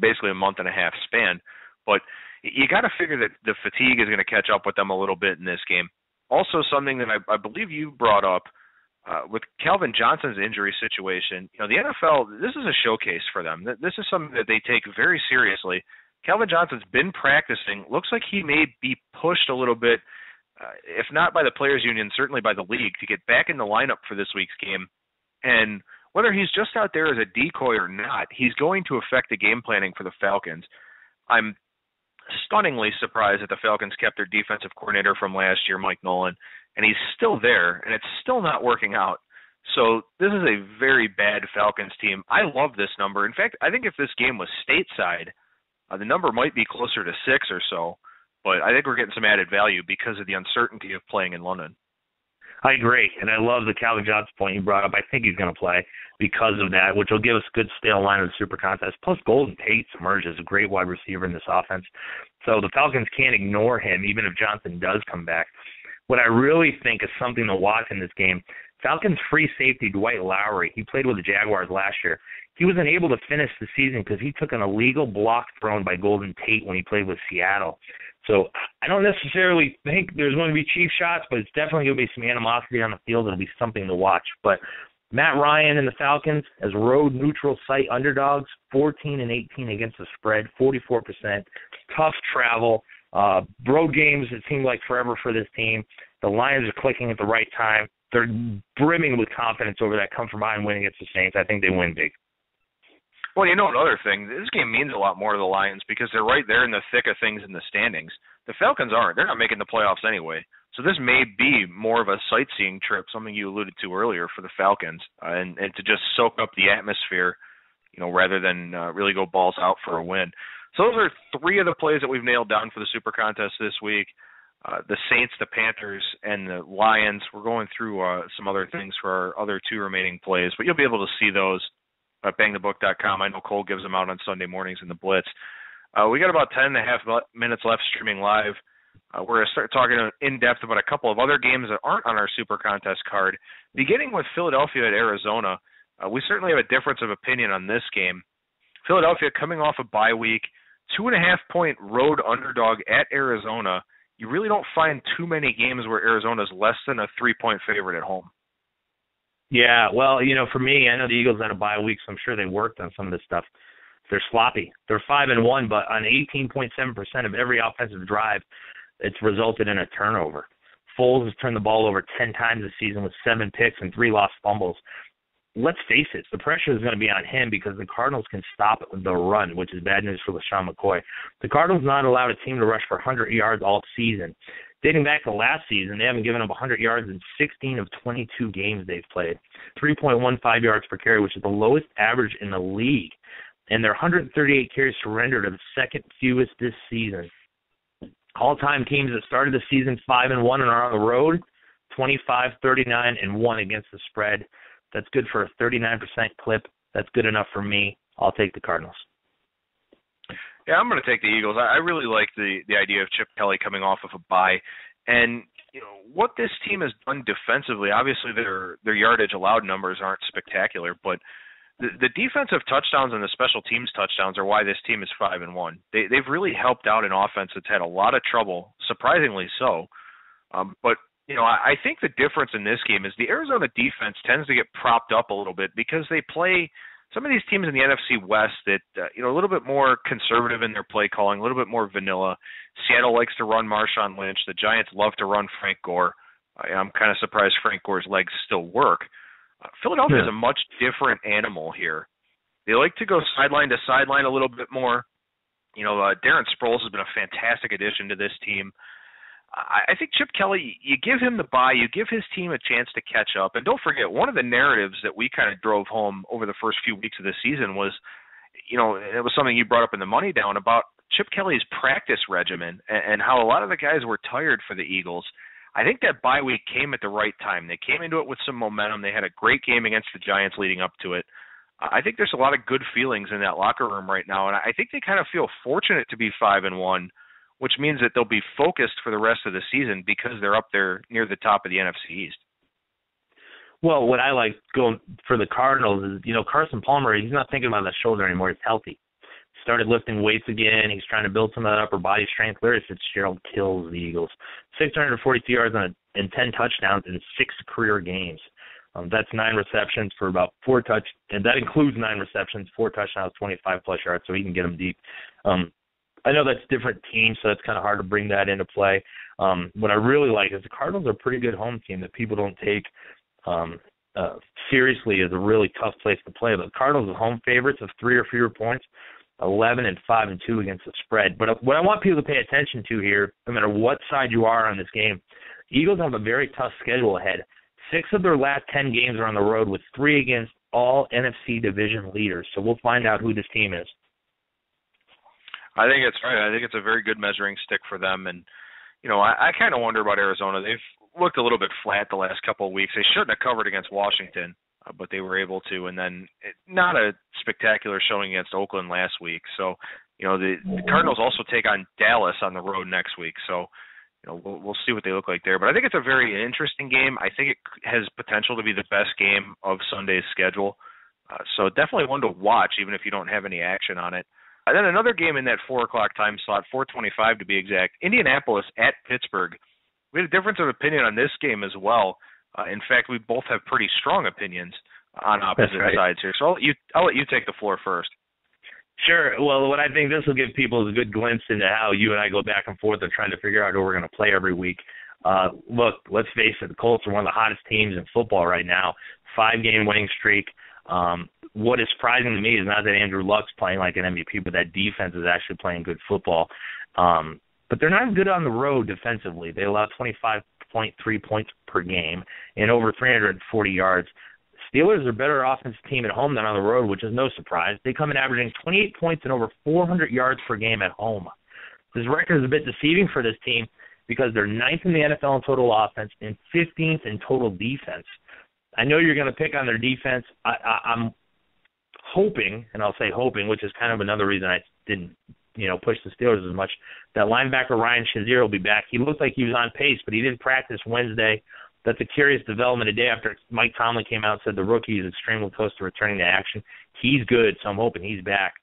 basically a month and a half span. But you got to figure that the fatigue is going to catch up with them a little bit in this game. Also, something that I believe you brought up with Calvin Johnson's injury situation. The NFL, this is a showcase for them. This is something that they take very seriously. Calvin Johnson's been practicing. Looks like he may be pushed a little bit, if not by the Players Union, certainly by the league, to get back in the lineup for this week's game. And whether he's just out there as a decoy or not, he's going to affect the game planning for the Falcons. I'm stunningly surprised that the Falcons kept their defensive coordinator from last year, Mike Nolan, and he's still there, and it's still not working out. So this is a very bad Falcons team. I love this number. In fact, I think if this game was stateside, the number might be closer to 6 or so, but I think we're getting some added value because of the uncertainty of playing in London. I agree, and I love the Calvin Johnson point you brought up. I think he's going to play because of that, which will give us a good stale line of the Super Contest. Plus, Golden Tate emerges as a great wide receiver in this offense. So the Falcons can't ignore him, even if Johnson does come back. What I really think is something to watch in this game, Falcons free safety Dwight Lowery, he played with the Jaguars last year. He was unable to finish the season because he took an illegal block thrown by Golden Tate when he played with Seattle. So I don't necessarily think there's going to be cheap shots, but it's definitely going to be some animosity on the field. It'll be something to watch. But Matt Ryan and the Falcons as road neutral site underdogs, 14-18 against the spread, 44%. Tough travel. Road games, it seemed like forever for this team. The Lions are clicking at the right time. They're brimming with confidence over that come from behind win against the Saints. I think they win big. Well, another thing, this game means a lot more to the Lions because they're right there in the thick of things in the standings. The Falcons aren't. They're not making the playoffs anyway. So this may be more of a sightseeing trip, something you alluded to earlier for the Falcons, and to just soak up the atmosphere, rather than really go balls out for a win. So those are 3 of the plays that we've nailed down for the Super Contest this week. The Saints, the Panthers, and the Lions. We're going through some other things for our other 2 remaining plays, but you'll be able to see those at bangthebook.com. I know Cole gives them out on Sunday mornings in the Blitz. We got about 10.5 minutes left streaming live. We're going to start talking in depth about a couple of other games that aren't on our Super Contest card. Beginning with Philadelphia at Arizona, we certainly have a difference of opinion on this game. Philadelphia coming off a bye week, 2.5-point road underdog at Arizona. You really don't find too many games where Arizona's less than a 3-point favorite at home. Yeah, well, for me, I know the Eagles had a bye week, so I'm sure they worked on some of this stuff. They're sloppy. They're 5-1, but on 18.7% of every offensive drive, it's resulted in a turnover. Foles has turned the ball over 10 times this season with 7 picks and 3 lost fumbles. Let's face it, the pressure is going to be on him because the Cardinals can stop the run, which is bad news for LaShawn McCoy. The Cardinals not allowed a team to rush for 100 yards all season. Dating back to last season, they haven't given up 100 yards in 16 of 22 games they've played. 3.15 yards per carry, which is the lowest average in the league. And their 138 carries surrendered are the second fewest this season. All-time teams that started the season 5-1 and are on the road, 25, 39, and 1 against the spread. That's good for a 39% clip. That's good enough for me. I'll take the Cardinals. Yeah, I'm going to take the Eagles. I really like the idea of Chip Kelly coming off of a bye. And what this team has done defensively, obviously their yardage allowed numbers aren't spectacular, but the defensive touchdowns and the special teams touchdowns are why this team is 5-1. They've really helped out an offense that's had a lot of trouble, surprisingly so. But I think the difference in this game is the Arizona defense tends to get propped up a little bit because they play some of these teams in the NFC West that, a little bit more conservative in their play calling, a little bit more vanilla. Seattle likes to run Marshawn Lynch. The Giants love to run Frank Gore. I'm kind of surprised Frank Gore's legs still work. Philadelphia is a much different animal here. They like to go sideline to sideline a little bit more. Darren Sproles has been a fantastic addition to this team. I think Chip Kelly, you give him the bye, you give his team a chance to catch up. And don't forget, one of the narratives that we kind of drove home over the first few weeks of the season was, it was something you brought up in the Money Down about Chip Kelly's practice regimen and how a lot of the guys were tired for the Eagles. I think that bye week came at the right time. They came into it with some momentum. They had a great game against the Giants leading up to it. I think there's a lot of good feelings in that locker room right now, and I think they kind of feel fortunate to be 5-1, which means that they'll be focused for the rest of the season because they're up there near the top of the NFC East. Well, what I like going for the Cardinals is, Carson Palmer, he's not thinking about that shoulder anymore. He's healthy. Started lifting weights again. He's trying to build some of that upper body strength. Larry Fitzgerald kills the Eagles. 642 yards and 10 touchdowns in 6 career games. That's 9 receptions for about 4 and that includes 9 receptions, 4 touchdowns, 25-plus yards, so he can get them deep. I know that's different teams, so it's kind of hard to bring that into play. What I really like is the Cardinals are a pretty good home team that people don't take seriously as a really tough place to play. But the Cardinals are home favorites of 3 or fewer points, 11-5-2 against the spread. But what I want people to pay attention to here, no matter what side you are on this game, Eagles have a very tough schedule ahead. 6 of their last 10 games are on the road, with 3 against all NFC division leaders. So we'll find out who this team is. I think it's right. I think it's a very good measuring stick for them. And, I kind of wonder about Arizona. They've looked a little bit flat the last couple of weeks. They shouldn't have covered against Washington, but they were able to. And then not a spectacular showing against Oakland last week. So, the Cardinals also take on Dallas on the road next week. So, we'll see what they look like there. But I think it's a very interesting game. I think it has potential to be the best game of Sunday's schedule. So definitely one to watch, even if you don't have any action on it. And then another game in that 4 o'clock time slot, 4:25 to be exact, Indianapolis at Pittsburgh. We had a difference of opinion on this game as well. In fact, we both have pretty strong opinions on opposite sides here. So I'll let you take the floor first. Sure. Well, what I think this will give people is a good glimpse into how you and I go back and forth and trying to figure out who we're going to play every week. Look, let's face it, the Colts are one of the hottest teams in football right now. 5-game winning streak. What is surprising to me is not that Andrew Luck's playing like an MVP, but that defense is actually playing good football. But they're not good on the road defensively. They allow 25.3 points per game and over 340 yards. Steelers are a better offensive team at home than on the road, which is no surprise. They come in averaging 28 points and over 400 yards per game at home. This record is a bit deceiving for this team because they're 9th in the NFL in total offense and 15th in total defense. I know you're going to pick on their defense. I'm hoping, and I'll say hoping, which is kind of another reason I didn't, push the Steelers as much, that linebacker Ryan Shazier will be back. He looked like he was on pace, but he didn't practice Wednesday. That's a curious development a day after Mike Tomlin came out and said the rookie is extremely close to returning to action. He's good, so I'm hoping he's back.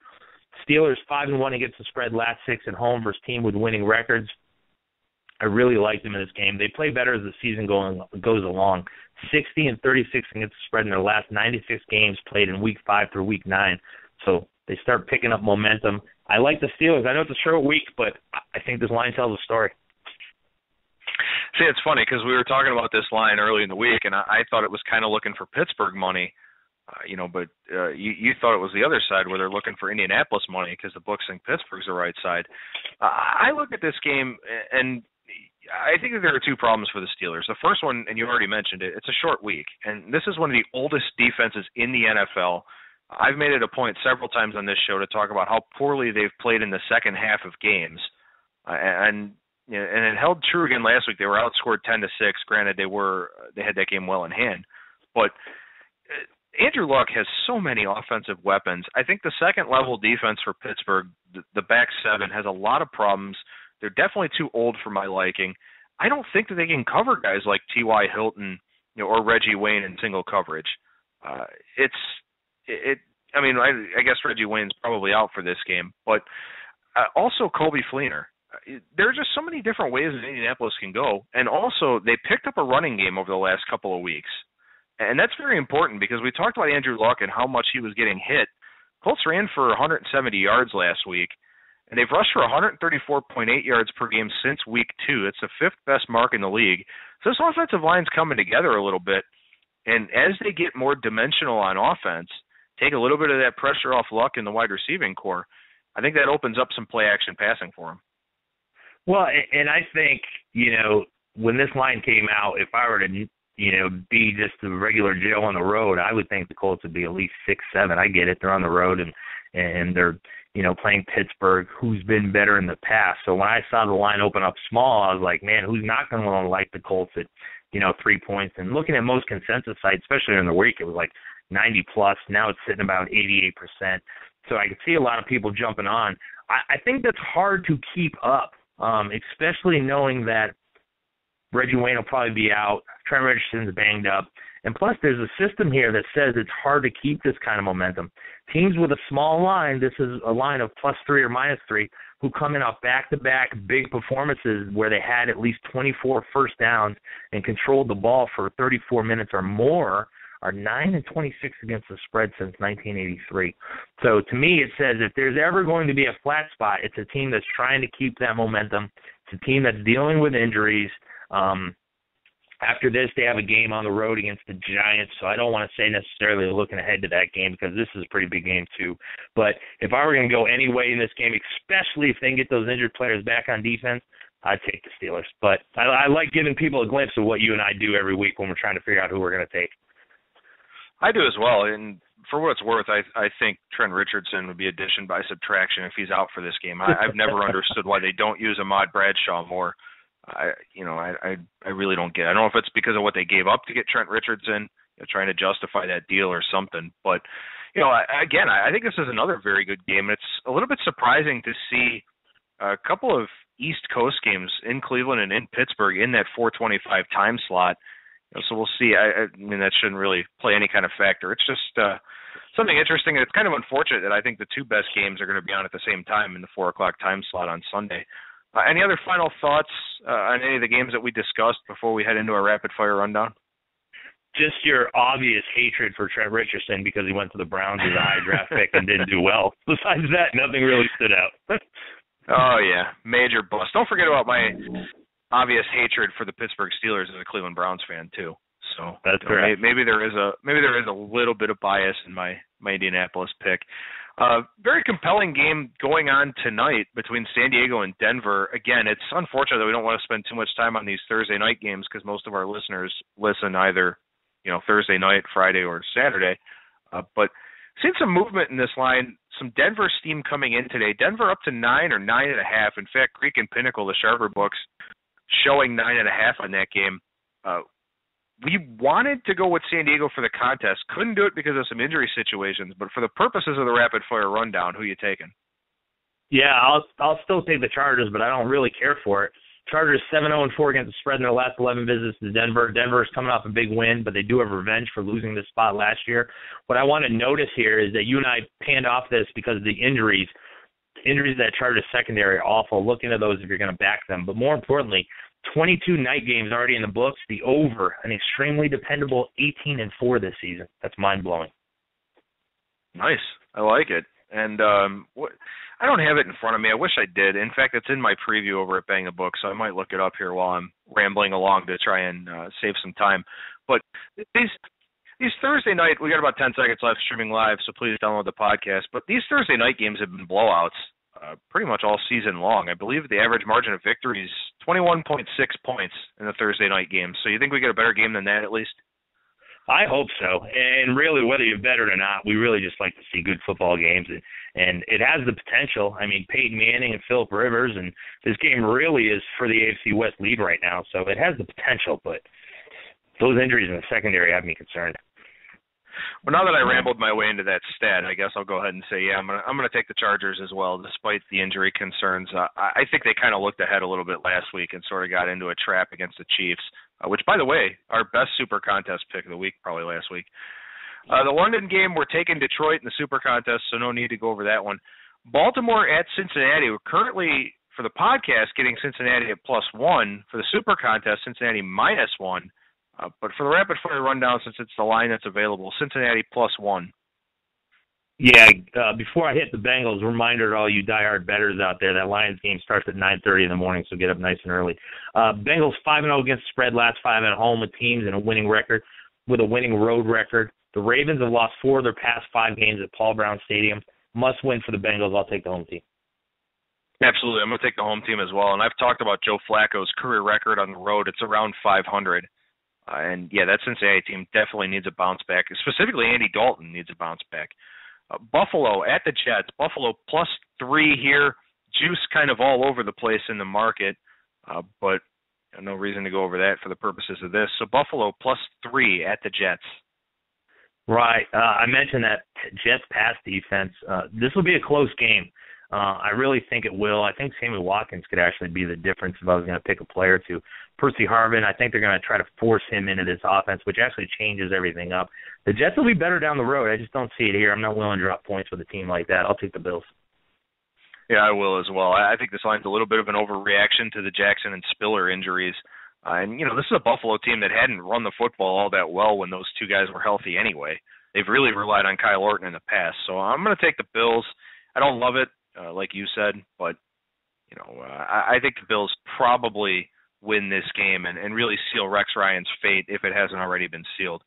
Steelers 5-1 against the spread, last 6 at home versus team with winning records. I really like them in this game. They play better as the season goes along. 60-36 against the spread in their last 96 games played in Week 5 through Week 9. So they start picking up momentum. I like the Steelers. I know it's a short week, but I think this line tells a story. See, it's funny because we were talking about this line early in the week, and I thought it was kind of looking for Pittsburgh money, but you thought it was the other side where they're looking for Indianapolis money because the books think Pittsburgh's the right side. I look at this game, and I think that there are two problems for the Steelers. The first one, and you already mentioned it, it's a short week, and this is one of the oldest defenses in the NFL. I've made it a point several times on this show to talk about how poorly they've played in the second half of games, and it held true again last week. They were outscored 10-6. Granted, they had that game well in hand, but Andrew Luck has so many offensive weapons. I think the second-level defense for Pittsburgh, the back seven, has a lot of problems. They're definitely too old for my liking. I don't think that they can cover guys like T.Y. Hilton, or Reggie Wayne in single coverage. I guess Reggie Wayne's probably out for this game, but also Colby Fleener. There are just so many different ways that Indianapolis can go, and also they picked up a running game over the last couple of weeks, and that's very important because we talked about Andrew Luck and how much he was getting hit. Colts ran for 170 yards last week, and they've rushed for 134.8 yards per game since week 2. It's the fifth best mark in the league. So this offensive line's coming together a little bit, and as they get more dimensional on offense, take a little bit of that pressure off Luck in the wide receiving core, I think that opens up some play-action passing for him. Well, and I think, when this line came out, if I were to, be just a regular Joe on the road, I would think the Colts would be at least 6-7. I get it. They're on the road, and they're, playing Pittsburgh, who's been better in the past. So when I saw the line open up small, I was like, man, who's not going to like the Colts at, 3 points? And looking at most consensus sites, especially in the week, it was like 90+. Now it's sitting about 88%. So I could see a lot of people jumping on. I think that's hard to keep up. Especially knowing that Reggie Wayne will probably be out, Trent Richardson's banged up, and plus there's a system here that says it's hard to keep this kind of momentum. Teams with a small line, this is a line of +3 or -3, who come in off back-to-back big performances where they had at least 24 first downs and controlled the ball for 34 minutes or more, are 9-26 against the spread since 1983. So to me, it says if there's ever going to be a flat spot, it's a team that's trying to keep that momentum. It's a team that's dealing with injuries. After this, they have a game on the road against the Giants, so I don't want to say necessarily looking ahead to that game because this is a pretty big game too. But if I were going to go any way in this game, especially if they can get those injured players back on defense, I'd take the Steelers. But I like giving people a glimpse of what you and I do every week when we're trying to figure out who we're going to take. I do as well, and for what it's worth, I think Trent Richardson would be addition by subtraction if he's out for this game. I've never understood why they don't use Ahmad Bradshaw more. I really don't get it. I don't know if it's because of what they gave up to get Trent Richardson, trying to justify that deal or something. But, I think this is another very good game. It's a little bit surprising to see a couple of East Coast games in Cleveland and in Pittsburgh in that 4:25 time slot. So we'll see. I mean, that shouldn't really play any kind of factor. It's just something interesting. And it's kind of unfortunate that I think the two best games are going to be on at the same time in the 4 o'clock time slot on Sunday. Any other final thoughts on any of the games that we discussed before we head into our rapid-fire rundown? Just your obvious hatred for Trent Richardson because he went to the Browns as a high draft pick and didn't do well. Besides that, nothing really stood out. Oh, yeah. Major bust. Don't forget about my obvious hatred for the Pittsburgh Steelers as a Cleveland Browns fan too. So that's correct. Maybe there is a little bit of bias in my Indianapolis pick. Very compelling game going on tonight between San Diego and Denver. Again, it's unfortunate that we don't want to spend too much time on these Thursday night games because most of our listeners listen either Thursday night, Friday, or Saturday. But seen some movement in this line. Some Denver steam coming in today. Denver up to 9 or 9.5. In fact, Greek and Pinnacle, the sharper books, showing 9.5 on that game. We wanted to go with San Diego for the contest. Couldn't do it because of some injury situations. But for the purposes of the rapid fire rundown, who you taking? Yeah, I'll still take the Chargers, but I don't really care for it. Chargers 7-0-4 against the spread in their last 11 visits to Denver. Denver is coming off a big win, but they do have revenge for losing this spot last year. What I want to notice here is that you and I panned off this because of the injuries. Injuries that Chargers secondary are awful. Look into those if you're going to back them. But more importantly, 22 night games already in the books. The over, an extremely dependable 18-4 this season. That's mind-blowing. Nice. I like it. And I don't have it in front of me. I wish I did. In fact, it's in my preview over at Bang the Book, so I might look it up here while I'm rambling along to try and save some time. But these Thursday night, we got about 10 seconds left streaming live, so please download the podcast. But these Thursday night games have been blowouts pretty much all season long. I believe the average margin of victory is 21.6 points in the Thursday night games. So you think we get a better game than that at least? I hope so. And really, whether you bet it or not, we really just like to see good football games. And it has the potential. I mean, Peyton Manning and Phillip Rivers, and this game really is for the AFC West lead right now. So it has the potential, but those injuries in the secondary have me concerned. Well, now that I rambled my way into that stat, I guess I'll go ahead and say, yeah, I'm gonna take the Chargers as well, despite the injury concerns. I think they kind of looked ahead a little bit last week and sort of got into a trap against the Chiefs, which, by the way, our best Super Contest pick of the week, probably last week. The London game, we're taking Detroit in the Super Contest, so no need to go over that one. Baltimore at Cincinnati. We're currently, for the podcast, getting Cincinnati at +1. For the Super Contest, Cincinnati -1. But for the rapid fire rundown, since it's the line that's available, Cincinnati +1. Yeah, before I hit the Bengals, reminder to all you diehard bettors out there, that Lions game starts at 9:30 in the morning, so get up nice and early. Bengals 5-0 against the spread, last 5 at home with teams and a winning record, with a winning road record. The Ravens have lost 4 of their past 5 games at Paul Brown Stadium. Must win for the Bengals. I'll take the home team. Absolutely. I'm going to take the home team as well. And I've talked about Joe Flacco's career record on the road. It's around 500. And, yeah, that Cincinnati team definitely needs a bounce back. Specifically, Andy Dalton needs a bounce back. Buffalo at the Jets. Buffalo +3 here. Juice kind of all over the place in the market, but no reason to go over that for the purposes of this. So Buffalo +3 at the Jets. Right. I mentioned that Jets pass defense. This will be a close game. I really think it will. I think Sammy Watkins could actually be the difference if I was going to pick a player or two. Percy Harvin, I think they're going to try to force him into this offense, which actually changes everything up. The Jets will be better down the road. I just don't see it here. I'm not willing to drop points with a team like that. I'll take the Bills. Yeah, I will as well. I think this line's a little bit of an overreaction to the Jackson and Spiller injuries. And, this is a Buffalo team that hadn't run the football all that well when those two guys were healthy anyway. They've really relied on Kyle Orton in the past. So I'm going to take the Bills. I don't love it, like you said, but, I think the Bills probably win this game and really seal Rex Ryan's fate if it hasn't already been sealed.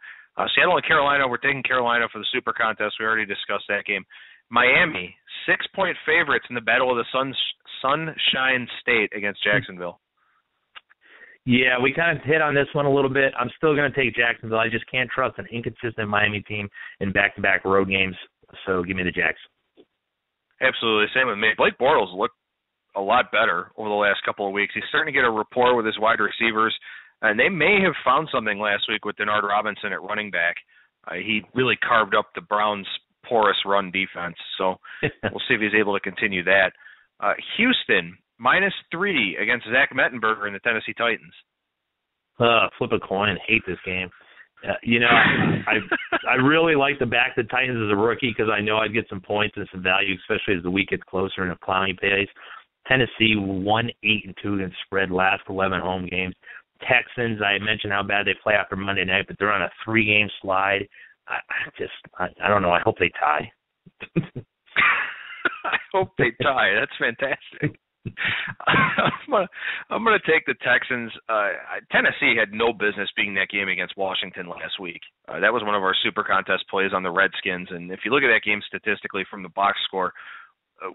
Seattle and Carolina, we're taking Carolina for the Super Contest. We already discussed that game. Miami, 6-point favorites in the Battle of the Sunshine State against Jacksonville. Yeah, we kind of hit on this one a little bit. I'm still going to take Jacksonville. I just can't trust an inconsistent Miami team in back-to-back road games, so give me the Jacks. Absolutely, same with me. Blake Bortles looked a lot better over the last couple of weeks. He's starting to get a rapport with his wide receivers, and they may have found something last week with Denard Robinson at running back. He really carved up the Browns' porous run defense, so we'll see if he's able to continue that. Houston, -3 against Zach Mettenberger and the Tennessee Titans. Flip a coin. Hate this game. I really like to back the Titans as a rookie because I know I'd get some points and some value, especially as the week gets closer and if Clowney pays. Tennessee 1-8-2 against spread last 11 home games. Texans, I mentioned how bad they play after Monday night, but they're on a 3-game slide. I don't know. I hope they tie. I hope they tie. That's fantastic. I'm gonna take the Texans. Tennessee had no business being that game against Washington last week. That was one of our Super Contest plays on the Redskins, and if you look at that game statistically from the box score,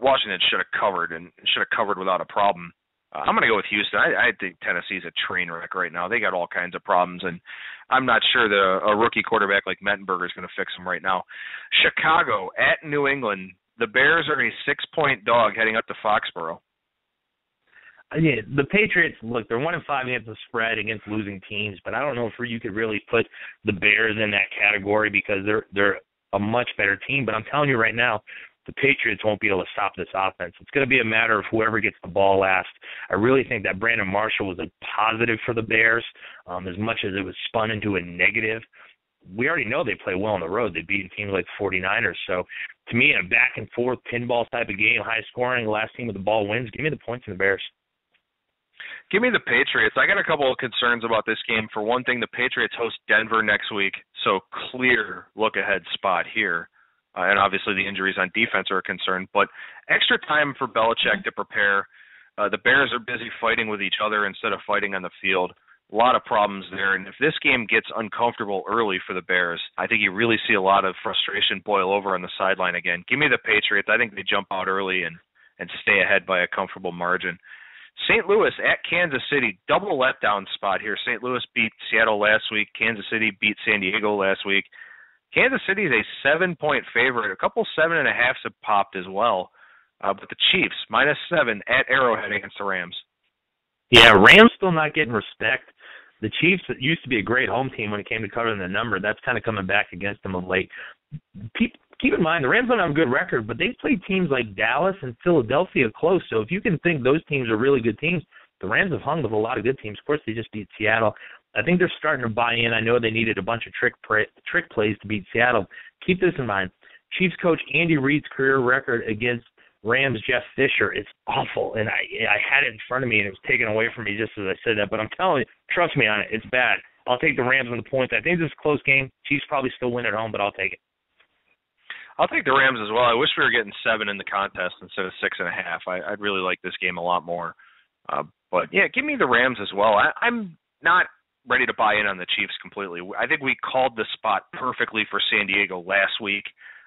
Washington should have covered without a problem. I'm gonna go with Houston. I think Tennessee's a train wreck right now. They got all kinds of problems, and I'm not sure that a rookie quarterback like Mettenberger is going to fix them right now. Chicago at New England. The Bears are a 6-point dog heading up to Foxborough. Yeah, the Patriots, look, they're 1-5 against the spread against losing teams, but I don't know if you could really put the Bears in that category because they're a much better team. But I'm telling you right now, the Patriots won't be able to stop this offense. It's going to be a matter of whoever gets the ball last. I really think that Brandon Marshall was a positive for the Bears, as much as it was spun into a negative. We already know they play well on the road. They beat teams like 49ers. So, to me, in a back-and-forth pinball type of game, high scoring, last team with the ball wins, give me the points in the Bears. Give me the Patriots. I got a couple of concerns about this game. For one thing, the Patriots host Denver next week, so clear look-ahead spot here. And obviously the injuries on defense are a concern. But extra time for Belichick to prepare. The Bears are busy fighting with each other instead of fighting on the field. A lot of problems there. And if this game gets uncomfortable early for the Bears, I think you really see a lot of frustration boil over on the sideline again. Give me the Patriots. I think they jump out early and stay ahead by a comfortable margin. St. Louis at Kansas City, double letdown spot here. St. Louis beat Seattle last week. Kansas City beat San Diego last week. Kansas City is a 7-point favorite. A couple 7.5s have popped as well. But the Chiefs, -7 at Arrowhead against the Rams. Yeah, Rams still not getting respect. The Chiefs used to be a great home team when it came to covering the number. That's kind of coming back against them of late. Keep in mind, the Rams don't have a good record, but they've played teams like Dallas and Philadelphia close. So if you can think those teams are really good teams, the Rams have hung with a lot of good teams. Of course, they just beat Seattle. I think they're starting to buy in. I know they needed a bunch of trick plays to beat Seattle. Keep this in mind. Chiefs coach Andy Reid's career record against Rams Jeff Fisher is awful, and I had it in front of me, and it was taken away from me just as I said that. But I'm telling you, trust me on it, it's bad. I'll take the Rams on the points. I think this is a close game. Chiefs probably still win at home, but I'll take it. I'll take the Rams as well. I wish we were getting 7 in the contest instead of 6.5. I'd really like this game a lot more. But, yeah, give me the Rams as well. I'm not ready to buy in on the Chiefs completely. I think we called the spot perfectly for San Diego last week.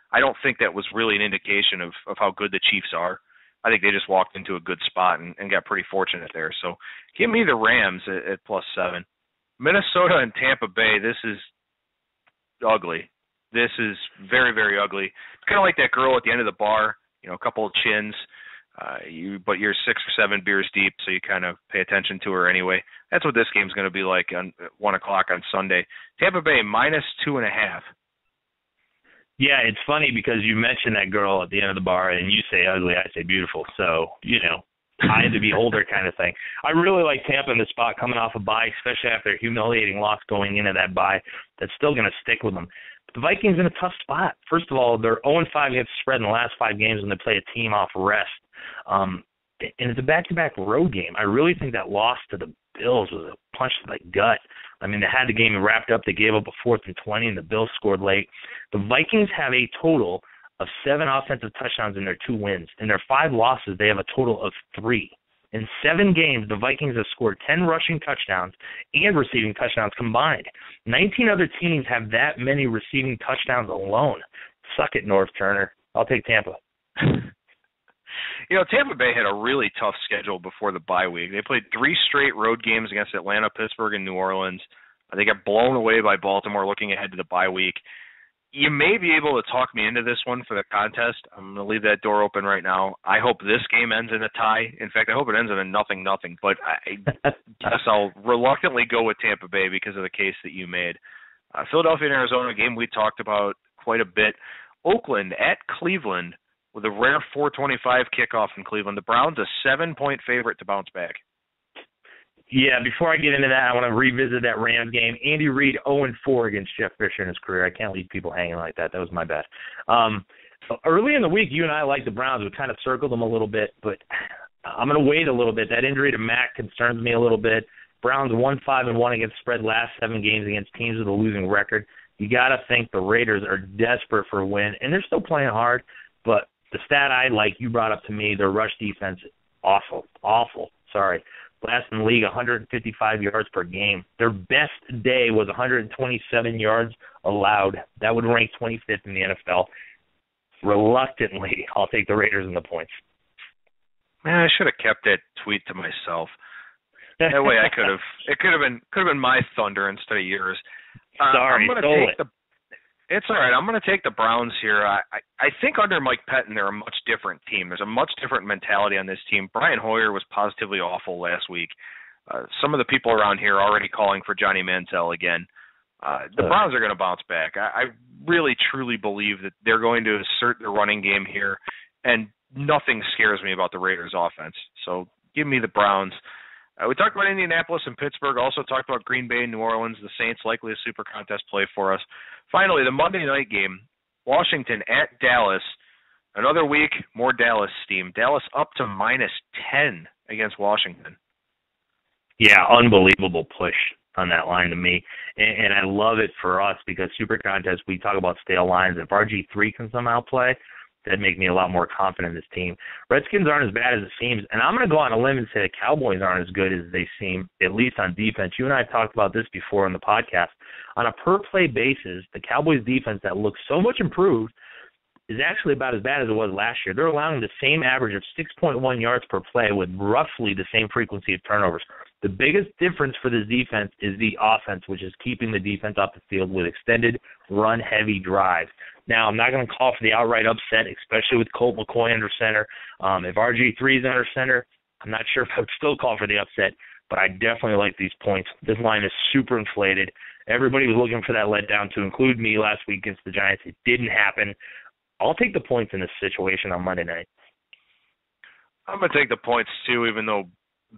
I don't think that was really an indication of how good the Chiefs are. I think they just walked into a good spot and got pretty fortunate there. So give me the Rams at +7. Minnesota and Tampa Bay, this is ugly. This is very, very ugly. It's kind of like that girl at the end of the bar, a couple of chins, but you're 6 or 7 beers deep, so you kind of pay attention to her anyway. That's what this game's going to be like on 1 o'clock on Sunday. Tampa Bay -2.5. Yeah, it's funny because you mentioned that girl at the end of the bar, and you say ugly, I say beautiful. So, eye of the beholder kind of thing. I really like Tampa in the spot coming off a bye, especially after a humiliating loss going into that bye. That's still going to stick with them. But the Vikings in a tough spot. First of all, they're 0-5 against the spread in the last 5 games when they play a team off rest. And it's a back-to-back road game. I really think that loss to the Bills was a punch to the gut. I mean, they had the game wrapped up. They gave up a 4th and 20, and the Bills scored late. The Vikings have a total of 7 offensive touchdowns in their 2 wins. In their 5 losses, they have a total of 3. In 7 games, the Vikings have scored 10 rushing touchdowns and receiving touchdowns combined. 19 other teams have that many receiving touchdowns alone. Suck it, North Turner. I'll take Tampa. Tampa Bay had a really tough schedule before the bye week. They played 3 straight road games against Atlanta, Pittsburgh, and New Orleans. They got blown away by Baltimore looking ahead to the bye week. You may be able to talk me into this one for the contest. I'm going to leave that door open right now. I hope this game ends in a tie. In fact, I hope it ends in a 0-0, but I guess I'll reluctantly go with Tampa Bay because of the case that you made. Philadelphia and Arizona, game we talked about quite a bit. Oakland at Cleveland with a rare 4:25 kickoff in Cleveland. The Browns a 7-point favorite to bounce back. Yeah, before I get into that, I want to revisit that Rams game. Andy Reid 0-4 against Jeff Fisher in his career. I can't leave people hanging like that. That was my bad. Early in the week, you and I liked the Browns. We kind of circled them a little bit, but I'm going to wait a little bit. That injury to Mack concerns me a little bit. Browns 1-5-1 against spread last 7 games against teams with a losing record. You got to think the Raiders are desperate for a win, and they're still playing hard, but the stat I like, you brought up to me, their rush defense, awful. Last in the league, 155 yards per game. Their best day was 127 yards allowed. That would rank 25th in the NFL. Reluctantly, I'll take the Raiders in the points. Man, I should have kept that tweet to myself. That way I could have. It could have been my thunder instead of yours. Sorry, stole it. It's all right. I'm going to take the Browns here. I think under Mike Pettin, they're a much different team. There's a much different mentality on this team. Brian Hoyer was positively awful last week. Some of the people around here are already calling for Johnny Manziel again. The Browns are going to bounce back. I really, truly believe that they're going to assert their running game here, and nothing scares me about the Raiders' offense. So give me the Browns. We talked about Indianapolis and Pittsburgh, also talked about Green Bay and New Orleans, the Saints likely a super contest play for us. Finally, the Monday night game, Washington at Dallas. Another week, more Dallas steam. Dallas up to -10 against Washington. Yeah, unbelievable push on that line to me. And I love it for us because Super Contest, we talk about stale lines. If RG3 can somehow play, that'd make me a lot more confident in this team. Redskins aren't as bad as it seems, and I'm going to go on a limb and say the Cowboys aren't as good as they seem, at least on defense. You and I have talked about this before on the podcast. On a per-play basis, the Cowboys' defense that looks so much improved is actually about as bad as it was last year. They're allowing the same average of 6.1 yards per play with roughly the same frequency of turnovers. The biggest difference for this defense is the offense, which is keeping the defense off the field with extended run-heavy drives. Now, I'm not going to call for the outright upset, especially with Colt McCoy under center. If RG3 is under center, I'm not sure if I would still call for the upset, but I definitely like these points. This line is super inflated. Everybody was looking for that letdown to include me last week against the Giants. It didn't happen. I'll take the points in this situation on Monday night. I'm going to take the points, too, even though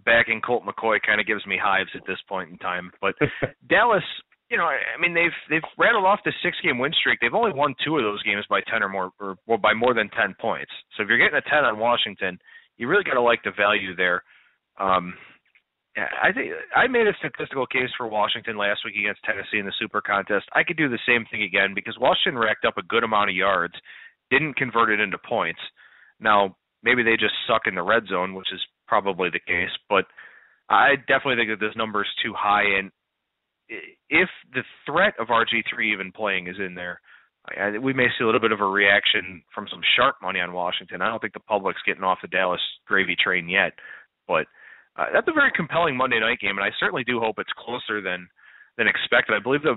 backing Colt McCoy kind of gives me hives at this point in time. But Dallas, you know, I mean, they've rattled off the 6-game win streak. They've only won 2 of those games by 10 or more, or by more than 10 points. So if you're getting a 10 on Washington, you really got to like the value there. I think I made a statistical case for Washington last week against Tennessee in the Super Contest. I could do the same thing again because Washington racked up a good amount of yards, didn't convert it into points. Now, maybe they just suck in the red zone, which is probably the case, but I definitely think that this number is too high, and if the threat of RG3 even playing is in there, we may see a little bit of a reaction from some sharp money on Washington. I don't think the public's getting off the Dallas gravy train yet, but that's a very compelling Monday night game, and I certainly do hope it's closer than expected. I believe the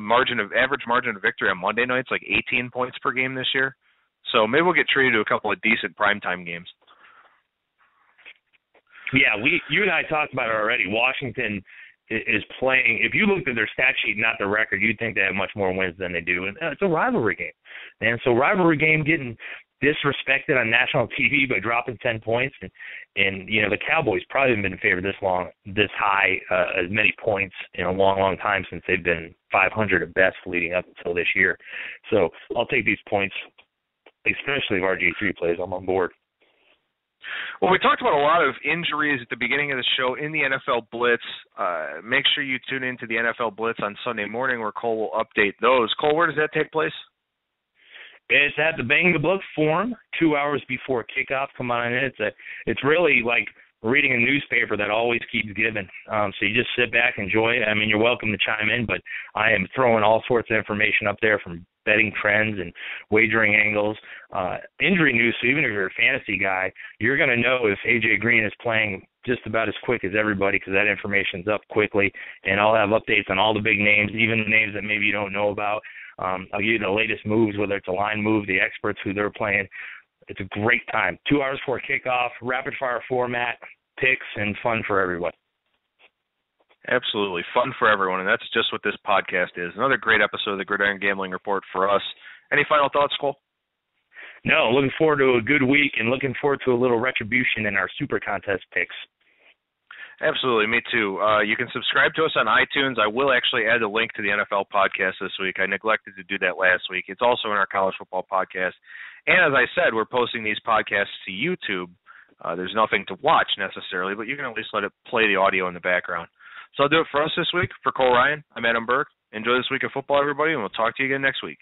average margin of victory on Monday night is like 18 points per game this year. So maybe we'll get treated to a couple of decent primetime games. Yeah, you and I talked about it already. Washington is playing. If you looked at their stat sheet, not the record, you'd think they have much more wins than they do. And it's a rivalry game. And so rivalry game getting disrespected on national TV by dropping 10 points. And you know, the Cowboys probably haven't been favored this high, as many points in a long, long time since they've been 500 at best leading up until this year. So I'll take these points, especially if RG3 plays. I'm on board. Well, we talked about a lot of injuries at the beginning of the show in the NFL Blitz. Make sure you tune into the NFL Blitz on Sunday morning where Cole will update those. Cole, where does that take place? It's at the Bang the Book Forum, 2 hours before kickoff. Come on in. It's really like reading a newspaper that always keeps giving. So you just sit back, enjoy it. I mean, you're welcome to chime in, but I am throwing all sorts of information up there from betting trends and wagering angles, injury news. So even if you're a fantasy guy, you're going to know if A.J. Green is playing just about as quick as everybody because that information's up quickly. And I'll have updates on all the big names, even the names that maybe you don't know about. I'll give you the latest moves, whether it's a line move, the experts who they're playing. It's a great time. 2 hours before kickoff, rapid-fire format, picks, and fun for everybody. Absolutely. Fun for everyone, and that's just what this podcast is. Another great episode of the Gridiron Gambling Report for us. Any final thoughts, Cole? No, looking forward to a good week and looking forward to a little retribution in our Super Contest picks. Absolutely, me too. You can subscribe to us on iTunes. I will actually add a link to the NFL podcast this week. I neglected to do that last week. It's also in our college football podcast. And as I said, we're posting these podcasts to YouTube. There's nothing to watch necessarily, but you can at least let it play the audio in the background. So I'll do it for us this week. For Cole Ryan, I'm Adam Burke. Enjoy this week of football, everybody, and we'll talk to you again next week.